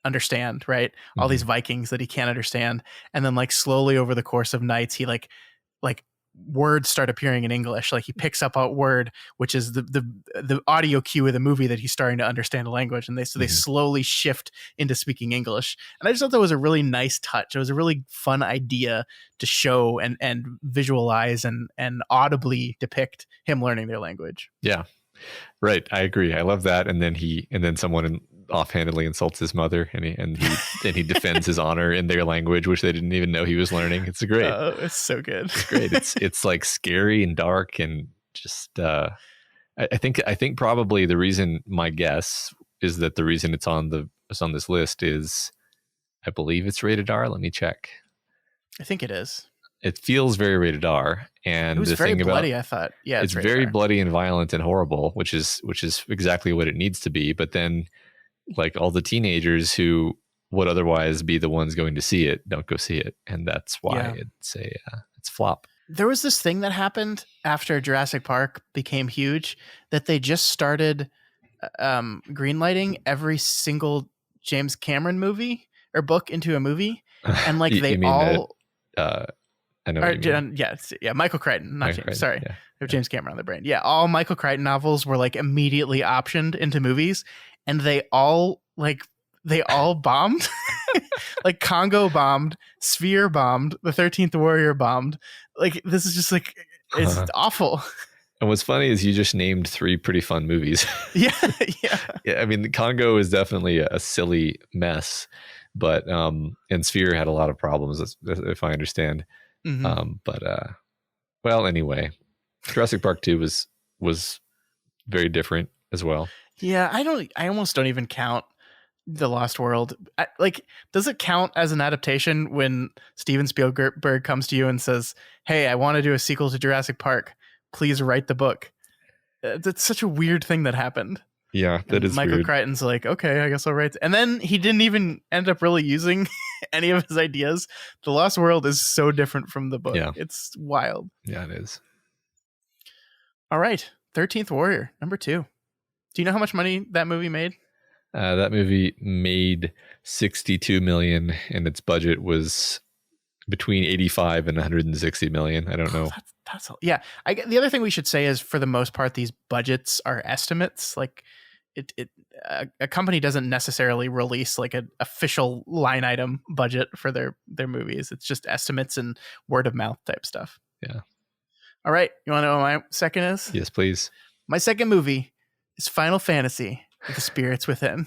understand, right? All these Vikings that he can't understand. And then like slowly over the course of nights, he like words start appearing in English. Like he picks up a word, which is the audio cue of the movie that he's starting to understand the language. And they slowly shift into speaking English. And I just thought that was a really nice touch. It was a really fun idea to show and visualize and audibly depict him learning their language. Yeah, right. I agree. I love that. And then someone offhandedly insults his mother, and he defends his honor in their language, which they didn't even know he was learning. It's great. It's so good. It's great. It's like scary and dark, and just I think probably the reason, my guess is that the reason it's on this list is, I believe it's rated R. Let me check. I think it is. It feels very rated R, and it was very bloody. I thought, yeah, it's very bloody and violent and horrible, which is exactly what it needs to be. But then, like, all the teenagers who would otherwise be the ones going to see it don't go see it, and that's why it's flop. There was this thing that happened after Jurassic Park became huge, that they just started greenlighting every single James Cameron movie or book into a movie, and like they all. I know what you mean. Michael Crichton, not Michael James. Crichton, Sorry, yeah. I have James Cameron on the brain. Yeah, all Michael Crichton novels were like immediately optioned into movies, and they all bombed. Like Congo bombed, Sphere bombed, The 13th Warrior bombed. Like this is just like it's awful. And what's funny is you just named 3 pretty fun movies. Yeah. I mean, the Congo is definitely a silly mess, but and Sphere had a lot of problems, if I understand. Well, anyway, Jurassic Park 2 was very different as well. Yeah, I almost don't even count The Lost World. Does it count as an adaptation when Steven Spielberg comes to you and says, "Hey, I want to do a sequel to Jurassic Park. Please write the book"? That's such a weird thing that happened. Yeah, that is Michael weird. Crichton's like, okay, I guess I'll write. And then he didn't even end up really using any of his ideas. The Lost World is so different from the book. Yeah. It's wild. Yeah, it is. All right. 13th Warrior, number 2. Do you know how much money that movie made? That movie made $62 million, and its budget was between 85 and 160 million. I don't know. That's yeah. The other thing we should say is, for the most part, these budgets are estimates. Like a company doesn't necessarily release like an official line item budget for their movies. It's just estimates and word of mouth type stuff. Yeah. All right. You want to know what my second is? Yes, please. My second movie is Final Fantasy: The Spirits Within.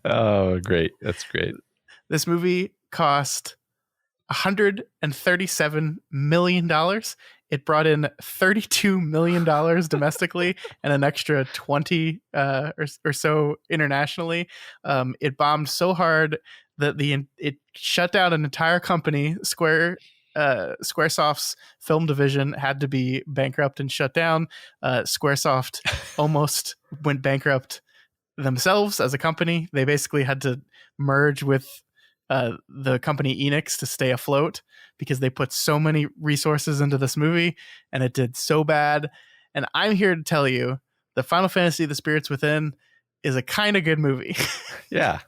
Oh, great. That's great. This movie cost $137 million. It brought in $32 million domestically and an extra 20 or so internationally. It bombed so hard that it shut down an entire company. Squaresoft's film division had to be bankrupt and shut down. Squaresoft almost went bankrupt themselves as a company. They basically had to merge with the company Enix to stay afloat, because they put so many resources into this movie and it did so bad. And I'm here to tell you that Final Fantasy: The Spirits Within is a kind of good movie. Yeah.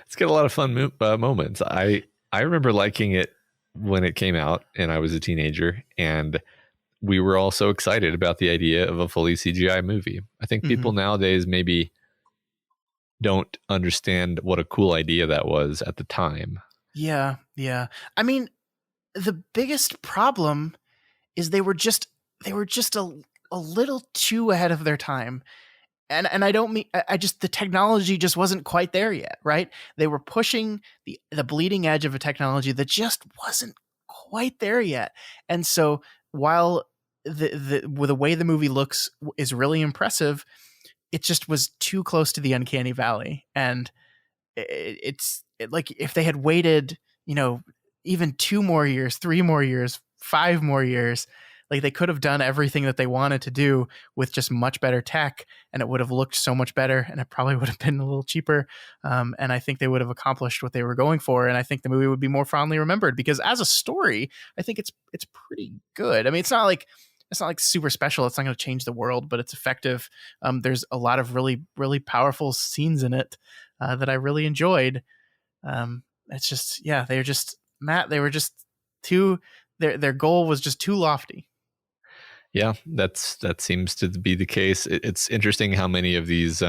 It's got a lot of fun moments. I remember liking it when it came out and I was a teenager, and we were all so excited about the idea of a fully CGI movie. I think people nowadays maybe don't understand what a cool idea that was at the time. Yeah. I mean, the biggest problem is they were just a little too ahead of their time. And I don't mean, the technology just wasn't quite there yet, right? They were pushing the bleeding edge of a technology that just wasn't quite there yet. And so while the way the movie looks is really impressive, it just was too close to the uncanny valley. And it's like, if they had waited, even 2 more years, 3 more years, 5 more years, like they could have done everything that they wanted to do with just much better tech, and it would have looked so much better, and it probably would have been a little cheaper. And I think they would have accomplished what they were going for. And I think the movie would be more fondly remembered, because as a story, I think it's pretty good. I mean, it's not it's not like super special. It's not going to change the world, but it's effective. There's a lot of really, really powerful scenes in it that I really enjoyed. It's just, yeah, they're just, Matt, they were just too, their goal was just too lofty. Yeah, that seems to be the case. It's interesting how many of these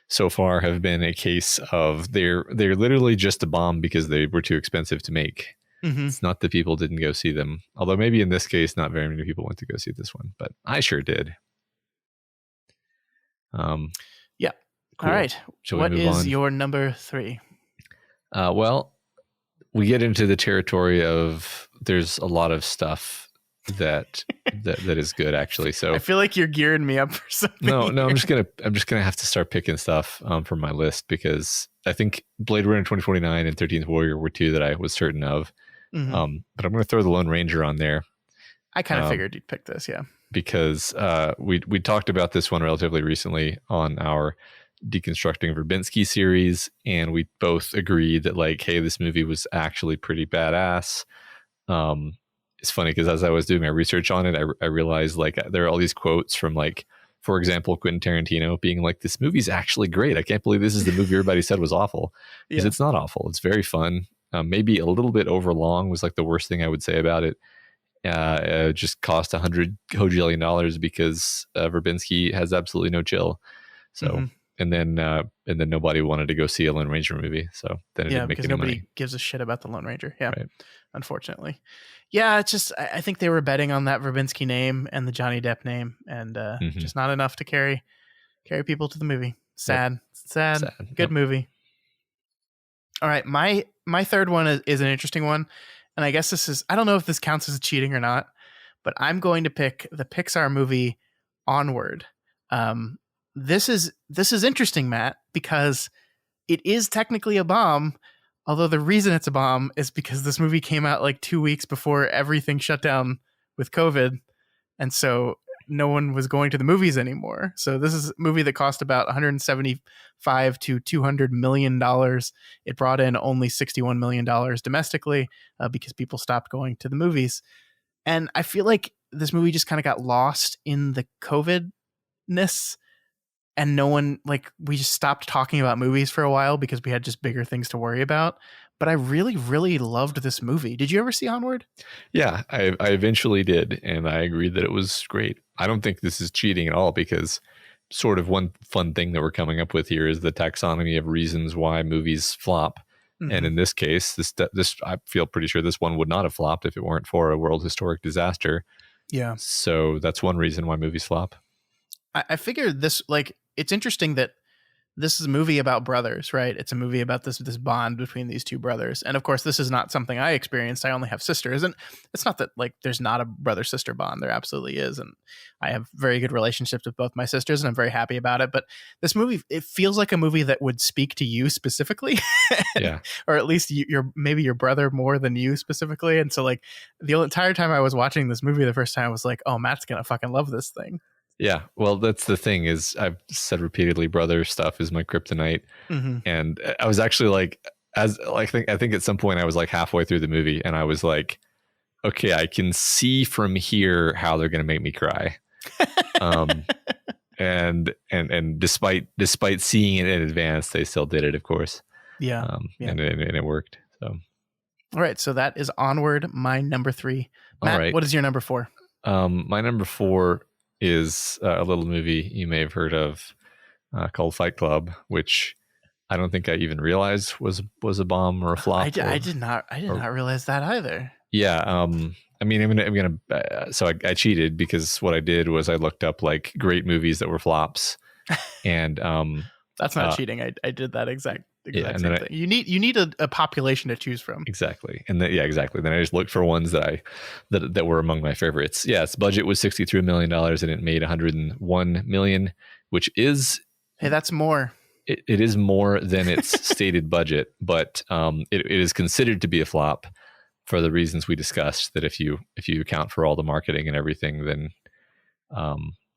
so far have been a case of they're literally just a bomb because they were too expensive to make. Mm-hmm. It's not that people didn't go see them, although maybe in this case, not very many people went to go see this one, but I sure did. Yeah. Cool. All right. What is your number 3? Well, we get into the territory of there's a lot of stuff that is good, actually. So I feel like you're gearing me up for something. No, I'm just gonna have to start picking stuff from my list, because I think Blade Runner 2049 and 13th Warrior were 2 that I was certain of. Mm-hmm. But I'm gonna throw the Lone Ranger on there. I kind of figured you'd pick this, yeah. Because we talked about this one relatively recently on our Deconstructing Verbinski series, and we both agreed that, like, hey, this movie was actually pretty badass. It's funny because as I was doing my research on it, I realized, like, there are all these quotes from, like, for example, Quentin Tarantino being like, this movie's actually great. I can't believe this is the movie everybody said was awful. Because It's not awful. It's very fun. Maybe a little bit overlong was like the worst thing I would say about it. It just cost $100 gajillion because Verbinski has absolutely no chill. So, and then nobody wanted to go see a Lone Ranger movie. So then it didn't make because any nobody money. gives a shit about the Lone Ranger. Yeah, right. Unfortunately. Yeah, it's just, I think they were betting on that Verbinski name and the Johnny Depp name, and just not enough to carry people to the movie. Sad. Good movie. All right, my third one is an interesting one, and I guess this is, I don't know if this counts as cheating or not, but I'm going to pick the Pixar movie Onward. This is interesting, Matt, because it is technically a bomb, although the reason it's a bomb is because this movie came out like 2 weeks before everything shut down with COVID, and so no one was going to the movies anymore. So this is a movie that cost about $175 to $200 million. It brought in only $61 million domestically because people stopped going to the movies. And I feel like this movie just kind of got lost in the COVID-ness, and no one, like, we just stopped talking about movies for a while because we had just bigger things to worry about. But I really, really loved this movie. Did you ever see Onward? Yeah, I eventually did, and I agreed that it was great. I don't think this is cheating at all, because sort of one fun thing that we're coming up with here is the taxonomy of reasons why movies flop. And in this case, this I feel pretty sure this one would not have flopped if it weren't for a world historic disaster. Yeah. So that's one reason why movies flop. I figured this, like, it's interesting that this is a movie about brothers, right? It's a movie about this bond between these two brothers. And of course, this is not something I experienced. I only have sisters. And it's not that, like, there's not a brother-sister bond. There absolutely is. And I have very good relationships with both my sisters, and I'm very happy about it. But this movie, it feels like a movie that would speak to you specifically. Yeah. Or at least maybe your brother more than you specifically. And so, like, the entire time I was watching this movie the first time, I was like, oh, Matt's going to fucking love this thing. Yeah, well, that's the thing, is I've said repeatedly, brother stuff is my kryptonite. And I was actually like, I think at some point I was like halfway through the movie, and I was like, okay, I can see from here how they're going to make me cry. And despite seeing it in advance, they still did it, of course. Yeah. And it worked. So, all right, so that is Onward, my number 3. Matt, all right. What is your number 4? My number 4 is a little movie you may have heard of called Fight Club, which I don't think I even realized was a bomb or a flop. I did not realize that either. Yeah. I mean, I'm gonna. So I cheated, because what I did was I looked up, like, great movies that were flops, and that's not cheating. I did that exact same thing. You need a population to choose from. Exactly. And exactly. Then I just looked for ones that were among my favorites. Yeah, its budget was $63 million and it made $101 million, which is, hey, that's more. It is more than its stated budget, but it is considered to be a flop for the reasons we discussed. That if you account for all the marketing and everything,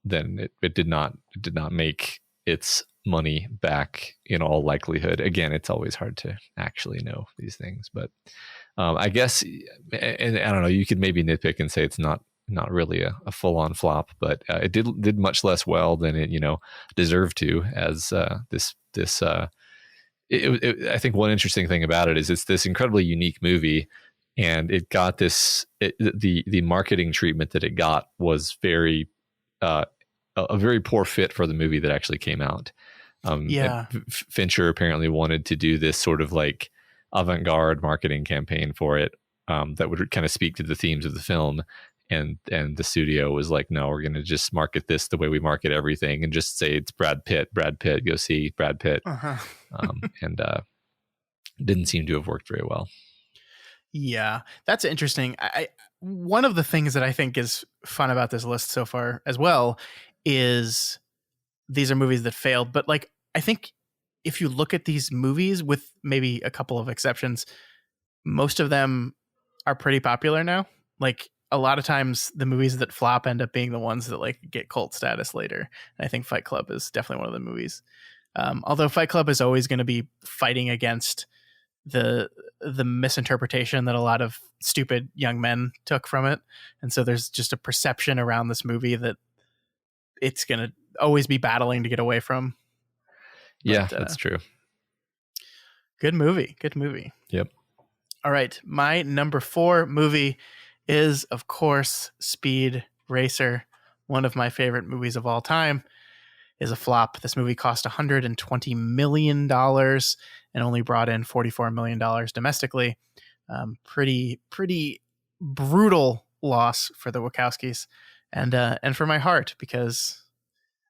then it did not make its money back in all likelihood. Again, it's always hard to actually know these things, but I guess, and I don't know, you could maybe nitpick and say it's not not really a full on flop, but it did much less well than it deserved to. As I think one interesting thing about it is it's this incredibly unique movie, and it got the marketing treatment that it got was very a very poor fit for the movie that actually came out. Fincher apparently wanted to do this sort of like avant-garde marketing campaign for it that would kind of speak to the themes of the film, and the studio was like, no, we're going to just market this the way we market everything and just say it's Brad Pitt, go see Brad Pitt. And didn't seem to have worked very well. Yeah, that's interesting. One of the things that I think is fun about this list so far as well is these are movies that failed, but like I think if you look at these movies, with maybe a couple of exceptions, most of them are pretty popular now. Like a lot of times the movies that flop end up being the ones that like get cult status later. And I think Fight Club is definitely one of the movies. Although Fight Club is always going to be fighting against the misinterpretation that a lot of stupid young men took from it. And so there's just a perception around this movie that it's going to always be battling to get away from. Yeah, that's true. Good movie. Yep. All right. My number 4 movie is, of course, Speed Racer. One of my favorite movies of all time. Is a flop. This movie cost $120 million and only brought in $44 million domestically. Pretty brutal loss for the Wachowskis and for my heart, because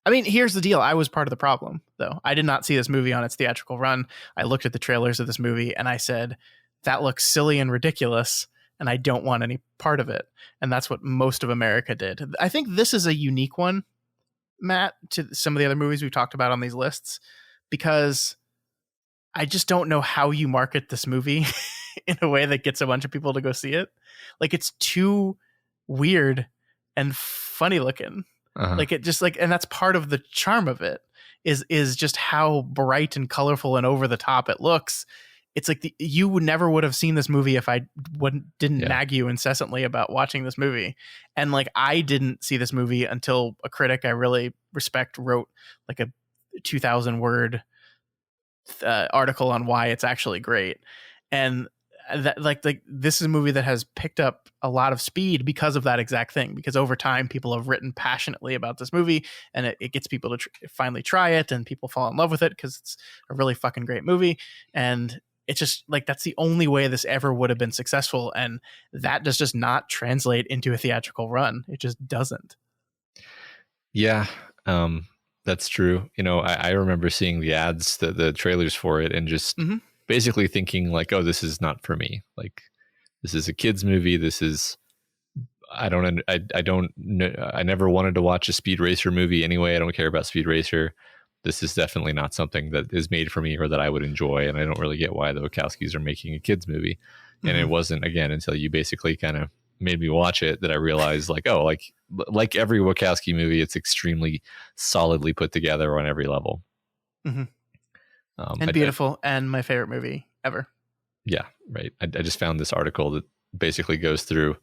I mean, here's the deal. I was part of the problem, though. I did not see this movie on its theatrical run. I looked at the trailers of this movie and I said, that looks silly and ridiculous, and I don't want any part of it. And that's what most of America did. I think this is a unique one, Matt, to some of the other movies we've talked about on these lists, because I just don't know how you market this movie in a way that gets a bunch of people to go see it. Like, it's too weird and funny looking. Like, it just like, and that's part of the charm of it is just how bright and colorful and over the top it looks. It's like you never would have seen this movie if I didn't nag you incessantly about watching this movie. And like, I didn't see this movie until a critic I really respect wrote like a 2,000 word article on why it's actually great. And that like this is a movie that has picked up a lot of speed because of that exact thing, because over time people have written passionately about this movie, and it gets people to finally try it, and people fall in love with it because it's a really fucking great movie. And it's just like, that's the only way this ever would have been successful. And that does just not translate into a theatrical run. It just doesn't. Yeah, that's true. You know, I remember seeing the ads, the trailers for it, and just basically thinking like, oh, this is not for me. Like, this is a kid's movie. This is, I never wanted to watch a Speed Racer movie anyway. I don't care about Speed Racer. This is definitely not something that is made for me or that I would enjoy. And I don't really get why the Wachowskis are making a kid's movie. And it wasn't, again, until you basically kind of made me watch it that I realized like, oh, like every Wachowski movie, it's extremely solidly put together on every level. And beautiful, and my favorite movie ever. Yeah, right. I just found this article that basically goes through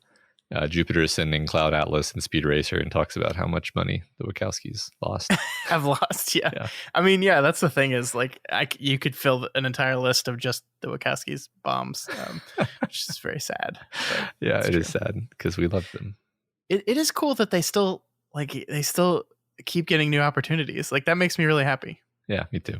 Jupiter Ascending, Cloud Atlas, and Speed Racer, and talks about how much money the Wachowskis lost. Have lost, yeah. I mean, yeah, that's the thing is like you could fill an entire list of just the Wachowskis' bombs, which is very sad. Yeah, it is sad because we love them. It is cool that they still keep getting new opportunities. Like, that makes me really happy. Yeah, me too.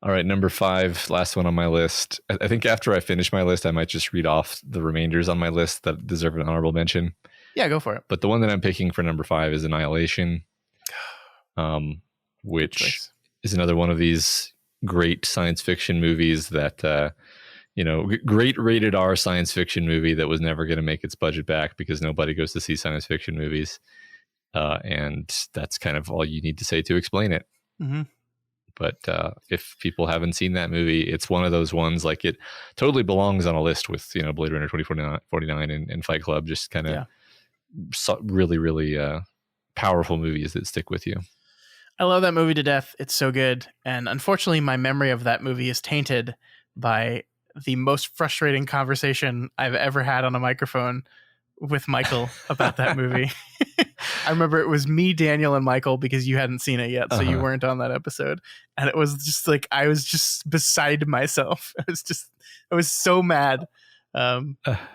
All right, number 5, last one on my list. I think after I finish my list, I might just read off the remainders on my list that deserve an honorable mention. Yeah, go for it. But the one that I'm picking for number 5 is Annihilation, which is another one of these great science fiction movies that, great rated R science fiction movie that was never going to make its budget back because nobody goes to see science fiction movies. And that's kind of all you need to say to explain it. But if people haven't seen that movie, it's one of those ones, like, it totally belongs on a list with, Blade Runner 2049 and Fight Club, just kind of really, really powerful movies that stick with you. I love that movie to death. It's so good. And unfortunately, my memory of that movie is tainted by the most frustrating conversation I've ever had on a microphone with Michael about that movie. I remember it was me, Daniel, and Michael because you hadn't seen it yet, so you weren't on that episode. And it was just like I was just beside myself. I was so mad.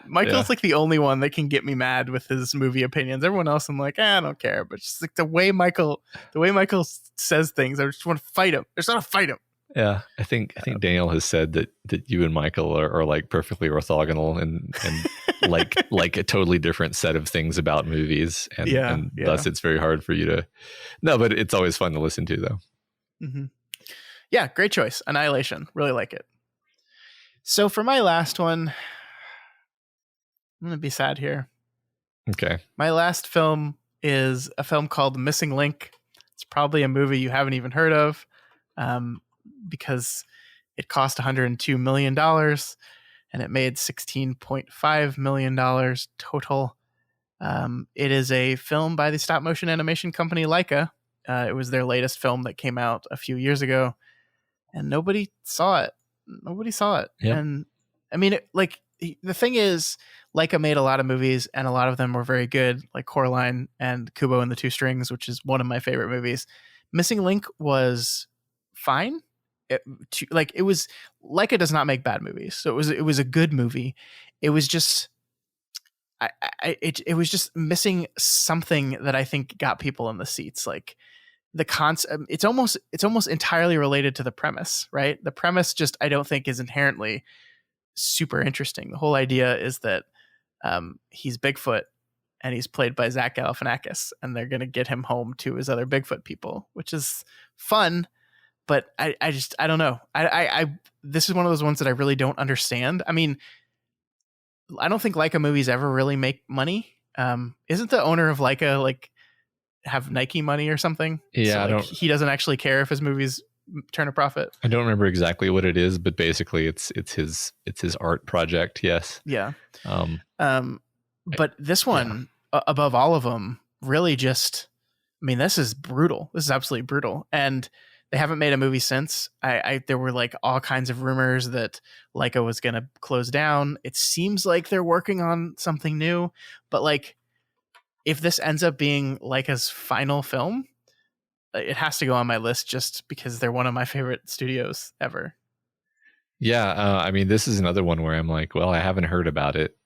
Michael's like the only one that can get me mad with his movie opinions. Everyone else, I'm like, I don't care. But just like the way Michael says things, I just want to fight him. I just want to fight him. Yeah, I think Daniel has said that you and Michael are like perfectly orthogonal and like a totally different set of things about movies, and thus it's very hard for you to. No, but it's always fun to listen to, though. Mm-hmm. Yeah, great choice. Annihilation, really like it. So for my last one, I'm gonna be sad here. Okay, my last film is a film called Missing Link. It's probably a movie you haven't even heard of. Because it cost $102 million and it made $16.5 million total. It is a film by the stop motion animation company Leica. It was their latest film that came out a few years ago and nobody saw it. Yep. And I mean, the thing is, Leica made a lot of movies and a lot of them were very good, like Coraline and Kubo and the Two Strings, which is one of my favorite movies. Missing Link was fine. Leica does not make bad movies, so it was a good movie. It was just it was just missing something that I think got people in the seats. Like the concept, it's almost entirely related to the premise, right? The premise just I don't think is inherently super interesting. The whole idea is that he's Bigfoot and he's played by Zach Galifianakis, and they're gonna get him home to his other Bigfoot people, which is fun. But I don't know. This is one of those ones that I really don't understand. I mean, I don't think Leica movies ever really make money. Isn't the owner of Leica like have Nike money or something? Yeah, so, he doesn't actually care if his movies turn a profit. I don't remember exactly what it is, but basically it's his art project. Yes. Yeah. But this one, above all of them, really just. I mean, this is brutal. This is absolutely brutal, and. They haven't made a movie since. There were like all kinds of rumors that Leica was going to close down. It seems like they're working on something new, but like if this ends up being Leica's final film, it has to go on my list just because they're one of my favorite studios ever. Yeah. I mean, this is another one where I'm like, well, I haven't heard about it.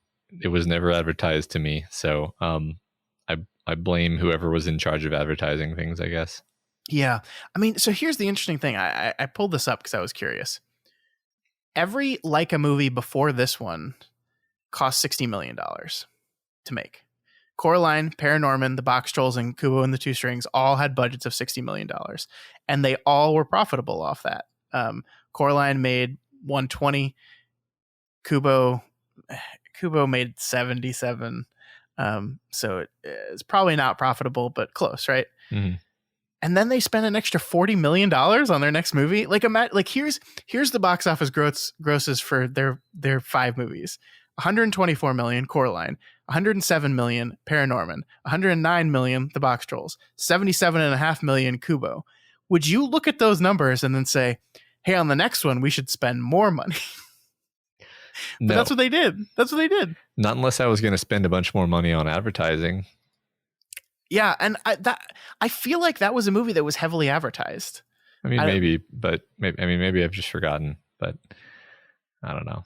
It was never advertised to me. So I blame whoever was in charge of advertising things, I guess. Yeah. I mean, so here's the interesting thing. I pulled this up because I was curious. Every Leica movie before this one cost $60 million to make. Coraline, Paranorman, The Box Trolls, and Kubo and the Two Strings all had budgets of $60 million. And they all were profitable off that. Coraline made 120. Kubo made 77. So it's probably not profitable, but close, right? Mm-hmm. And then they spent an extra $40 million on their next movie. Like here's the box office grosses for their 5 movies: 124 million Coraline, 107 million Paranorman, 109 million The Box Trolls, 77.5 million Kubo. Would you look at those numbers and then say, "Hey, on the next one we should spend more money"? But no. That's what they did. Not unless I was going to spend a bunch more money on advertising. Yeah, and I feel like that was a movie that was heavily advertised. I mean, maybe I've just forgotten, but I don't know.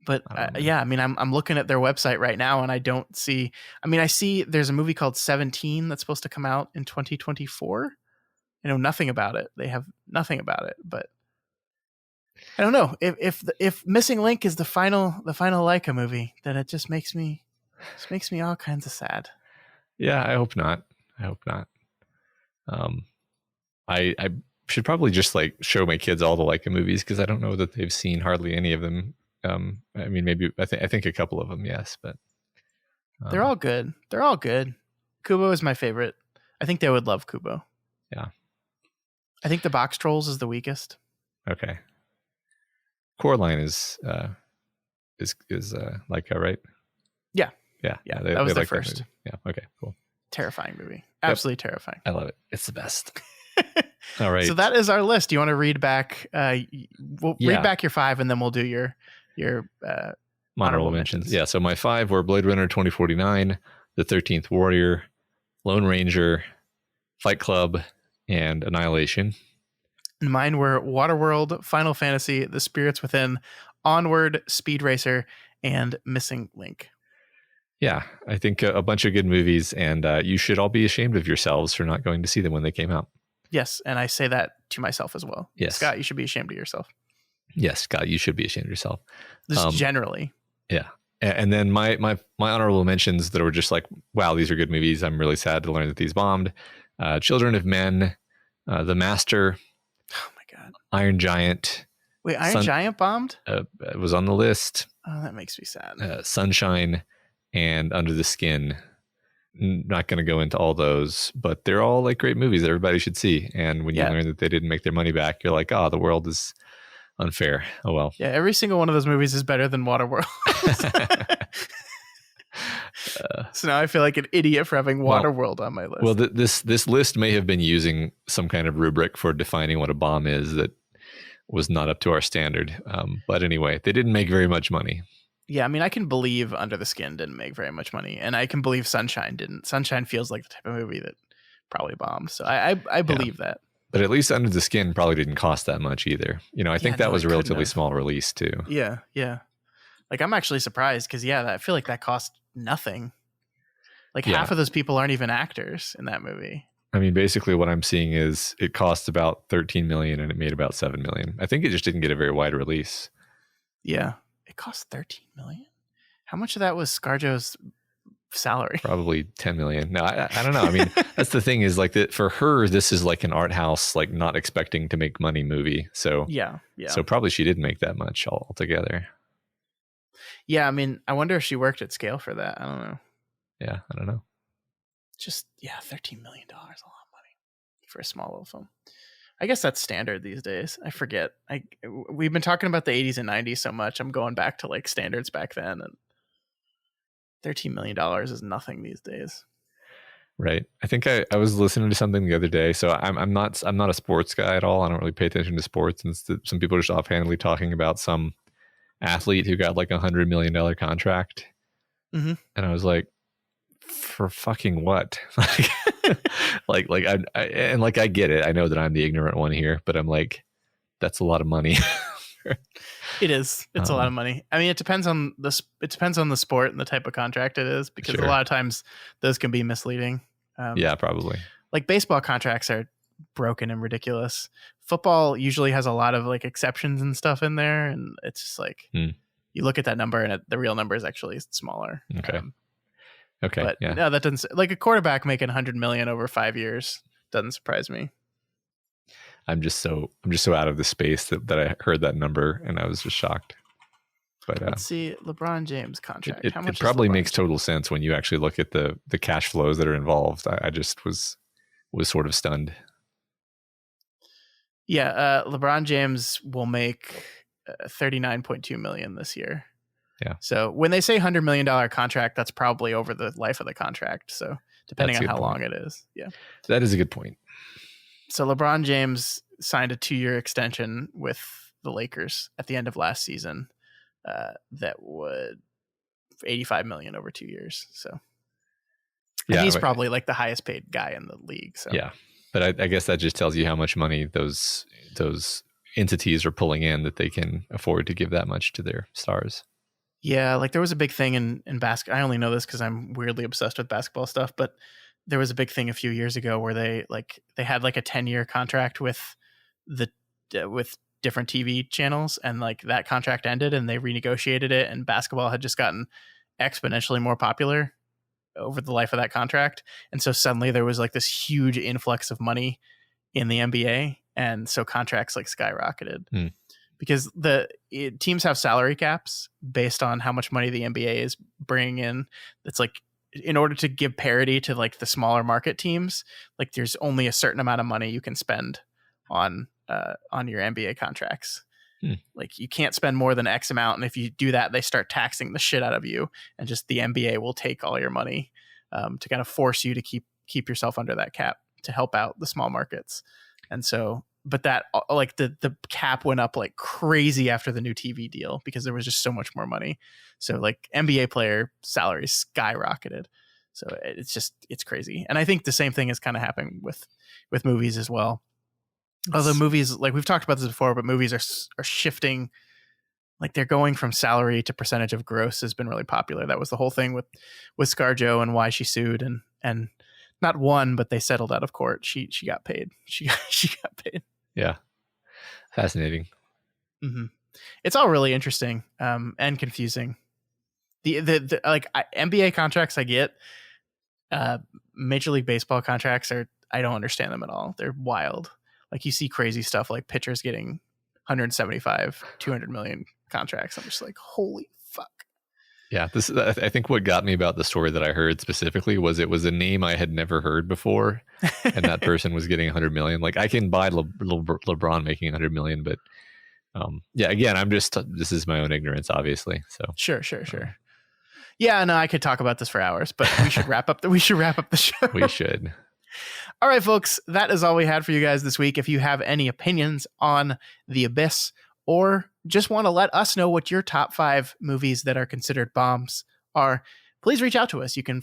But yeah, I mean, I'm looking at their website right now, and I don't see. I mean, I see there's a movie called 17 that's supposed to come out in 2024. I know nothing about it. They have nothing about it, but I don't know if Missing Link is the final Leica movie, then it just makes me all kinds of sad. Yeah, I hope not. I should probably just like show my kids all the Leica movies because I don't know that they've seen hardly any of them. I mean, maybe I think a couple of them, yes, but they're all good. Kubo is my favorite. I think they would love Kubo. Yeah. I think The Box Trolls is the weakest. Okay. Coraline is Leica, right? Yeah. Yeah. That was their like first. Yeah. Okay. Cool. Terrifying movie. Absolutely terrifying. I love it. It's the best. All right. So that is our list. Do you want to read back? Read back your 5, and then we'll do your Honorable mentions. Yeah, so my 5 were Blade Runner 2049, The 13th Warrior, Lone Ranger, Fight Club, and Annihilation. And mine were Waterworld, Final Fantasy, The Spirits Within, Onward, Speed Racer, and Missing Link. Yeah, I think a bunch of good movies, and you should all be ashamed of yourselves for not going to see them when they came out. Yes, and I say that to myself as well. Yes. Scott, you should be ashamed of yourself. Yes, Scott, you should be ashamed of yourself. Just generally. Yeah. And then my honorable mentions that were just like, wow, these are good movies. I'm really sad to learn that these bombed. Children of Men, The Master. Oh my God. Iron Giant. Wait, Iron Giant bombed? It was on the list. Oh, that makes me sad. Sunshine and Under the Skin. Not going to go into all those, but they're all like great movies that everybody should see. And when you learn that they didn't make their money back, you're like, oh, the world is unfair. Oh, well. Yeah, every single one of those movies is better than Waterworld. So now I feel like an idiot for having Waterworld on my list. Well, this list may have been using some kind of rubric for defining what a bomb is that was not up to our standard. But anyway, they didn't make very much money. Yeah, I mean, I can believe Under the Skin didn't make very much money, and I can believe Sunshine didn't. Sunshine feels like the type of movie that probably bombed, so I believe that. But at least Under the Skin probably didn't cost that much either. You know, I think that was a relatively small release too. Yeah. Like, I'm actually surprised because, I feel like that cost nothing. Like, half of those people aren't even actors in that movie. I mean, basically what I'm seeing is it cost about 13 million and it made about 7 million. I think it just didn't get a very wide release. Yeah. It cost 13 million. How much of that was ScarJo's salary? Probably 10 million. No, I don't know. I mean, that's the thing is like that for her, this is like an art house, like not expecting to make money movie. So yeah. So probably she didn't make that much altogether. Yeah. I mean, I wonder if she worked at scale for that. I don't know. Yeah. I don't know. Just, $13 million. A lot of money for a small little film. I guess that's standard these days. I forget. We've been talking about the 80s and 90s so much. I'm going back to like standards back then, and $13 million is nothing these days. Right. I think I was listening to something the other day. So I'm not a sports guy at all. I don't really pay attention to sports, and some people are just offhandedly talking about some athlete who got like $100 million contract, and I was like, for fucking what? like I get it. I know that I'm the ignorant one here, but I'm like, that's a lot of money. It is. It's a lot of money. I mean, it depends on the sport and the type of contract it is, because a lot of times those can be misleading. Yeah, probably. Like baseball contracts are broken and ridiculous. Football usually has a lot of like exceptions and stuff in there, and it's just like you look at that number and the real number is actually smaller. Okay. Okay. But no, that doesn't, like a quarterback making 100 million over 5 years doesn't surprise me. I'm just so out of the space that I heard that number and I was just shocked. But let's see, LeBron James contract. How much? It probably makes total sense when you actually look at the cash flows that are involved. I just was sort of stunned. Yeah, LeBron James will make 39.2 million this year. Yeah. So when they say $100 million contract, that's probably over the life of the contract. So depending on how long it is. Yeah. That is a good point. So LeBron James signed a 2-year extension with the Lakers at the end of last season. That would $85 million over 2 years. So and he's probably like the highest paid guy in the league. So yeah. But I guess that just tells you how much money those entities are pulling in, that they can afford to give that much to their stars. Yeah, like there was a big thing in basketball. I only know this because I'm weirdly obsessed with basketball stuff, but there was a big thing a few years ago where they had like a 10-year contract with different TV channels, and like that contract ended and they renegotiated it, and basketball had just gotten exponentially more popular over the life of that contract. And so suddenly there was like this huge influx of money in the NBA, and so contracts like skyrocketed. Because teams have salary caps based on how much money the NBA is bringing in. It's like, in order to give parity to like the smaller market teams, like there's only a certain amount of money you can spend on your NBA contracts. Like you can't spend more than X amount, and if you do that, they start taxing the shit out of you, and just the NBA will take all your money to kind of force you to keep yourself under that cap to help out the small markets. And so but that like the cap went up like crazy after the new TV deal because there was just so much more money. So like NBA player salaries skyrocketed. So it's crazy. And I think the same thing is kind of happening with movies as well. Although movies, like we've talked about this before, but movies are shifting. Like they're going from salary to percentage of gross has been really popular. That was the whole thing with ScarJo and why she sued and not won, but they settled out of court. She got paid. She got paid. Yeah. Fascinating. Mm-hmm. It's all really interesting and confusing. The like NBA contracts I get, Major League Baseball contracts I don't understand them at all. They're wild. Like you see crazy stuff like pitchers getting 175, 200 million contracts. I'm just like, holy fuck. Yeah, I think what got me about the story that I heard specifically was it was a name I had never heard before, and that person was getting 100 million. Like I can buy LeBron making 100 million, but yeah, again, this is my own ignorance, obviously. So sure. Yeah, no, I could talk about this for hours, but we should wrap up the show. We should. All right, folks, that is all we had for you guys this week. If you have any opinions on The Abyss or just want to let us know what your top 5 movies that are considered bombs are, please reach out to us. You can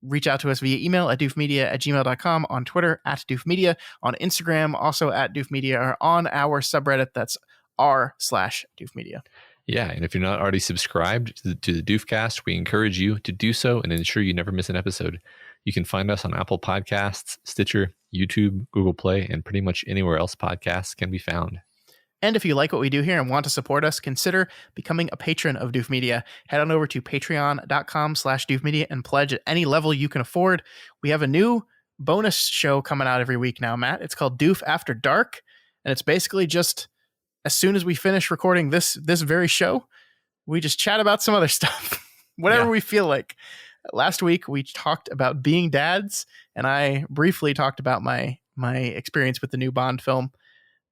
reach out to us via email at doofmedia@gmail.com, on Twitter @doofmedia, on Instagram also @doofmedia, or on our subreddit that's r/doofmedia. Yeah, and if you're not already subscribed to the Doofcast, we encourage you to do so and ensure you never miss an episode. You can find us on Apple Podcasts, Stitcher, YouTube, Google Play, and pretty much anywhere else podcasts can be found. And if you like what we do here and want to support us, consider becoming a patron of Doof Media. Head on over to patreon.com/doofmedia and pledge at any level you can afford. We have a new bonus show coming out every week now, Matt. It's called Doof After Dark, and it's basically just as soon as we finish recording this very show, we just chat about some other stuff, whatever we feel like. Last week we talked about being dads, and I briefly talked about my experience with the new Bond film.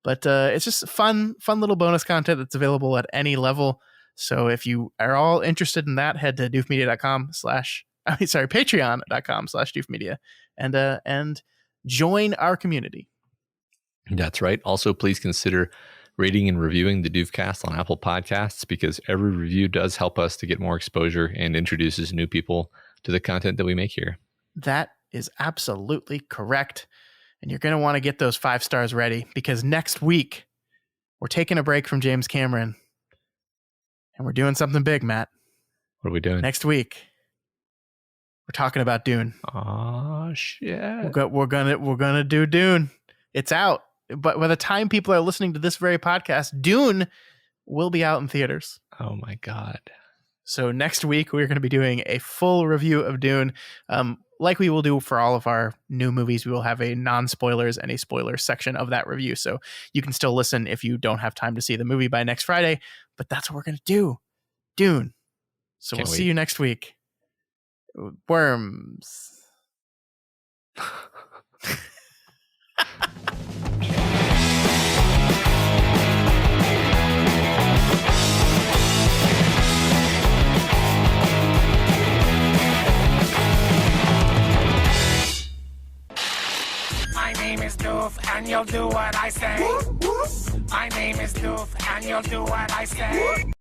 But it's just fun little bonus content that's available at any level. So if you are all interested in that, head to patreon.com/doofmedia and join our community. That's right. Also, please consider rating and reviewing the Doofcast on Apple Podcasts, because every review does help us to get more exposure and introduces new people to the content that we make here. That is absolutely correct. And you're going to want to get those 5 stars ready, because next week we're taking a break from James Cameron and we're doing something big, Matt. What are we doing? Next week we're talking about Dune. Oh shit. We're gonna do Dune. It's out. But by the time people are listening to this very podcast, Dune will be out in theaters. Oh my God. So next week, we're going to be doing a full review of Dune. Like we will do for all of our new movies, we will have a non-spoilers and a spoiler section of that review. So you can still listen if you don't have time to see the movie by next Friday. But that's what we're going to do. Dune. So we'll see you next week. Worms. My name is Doof, and you'll do what I say. My name is Doof, and you'll do what I say.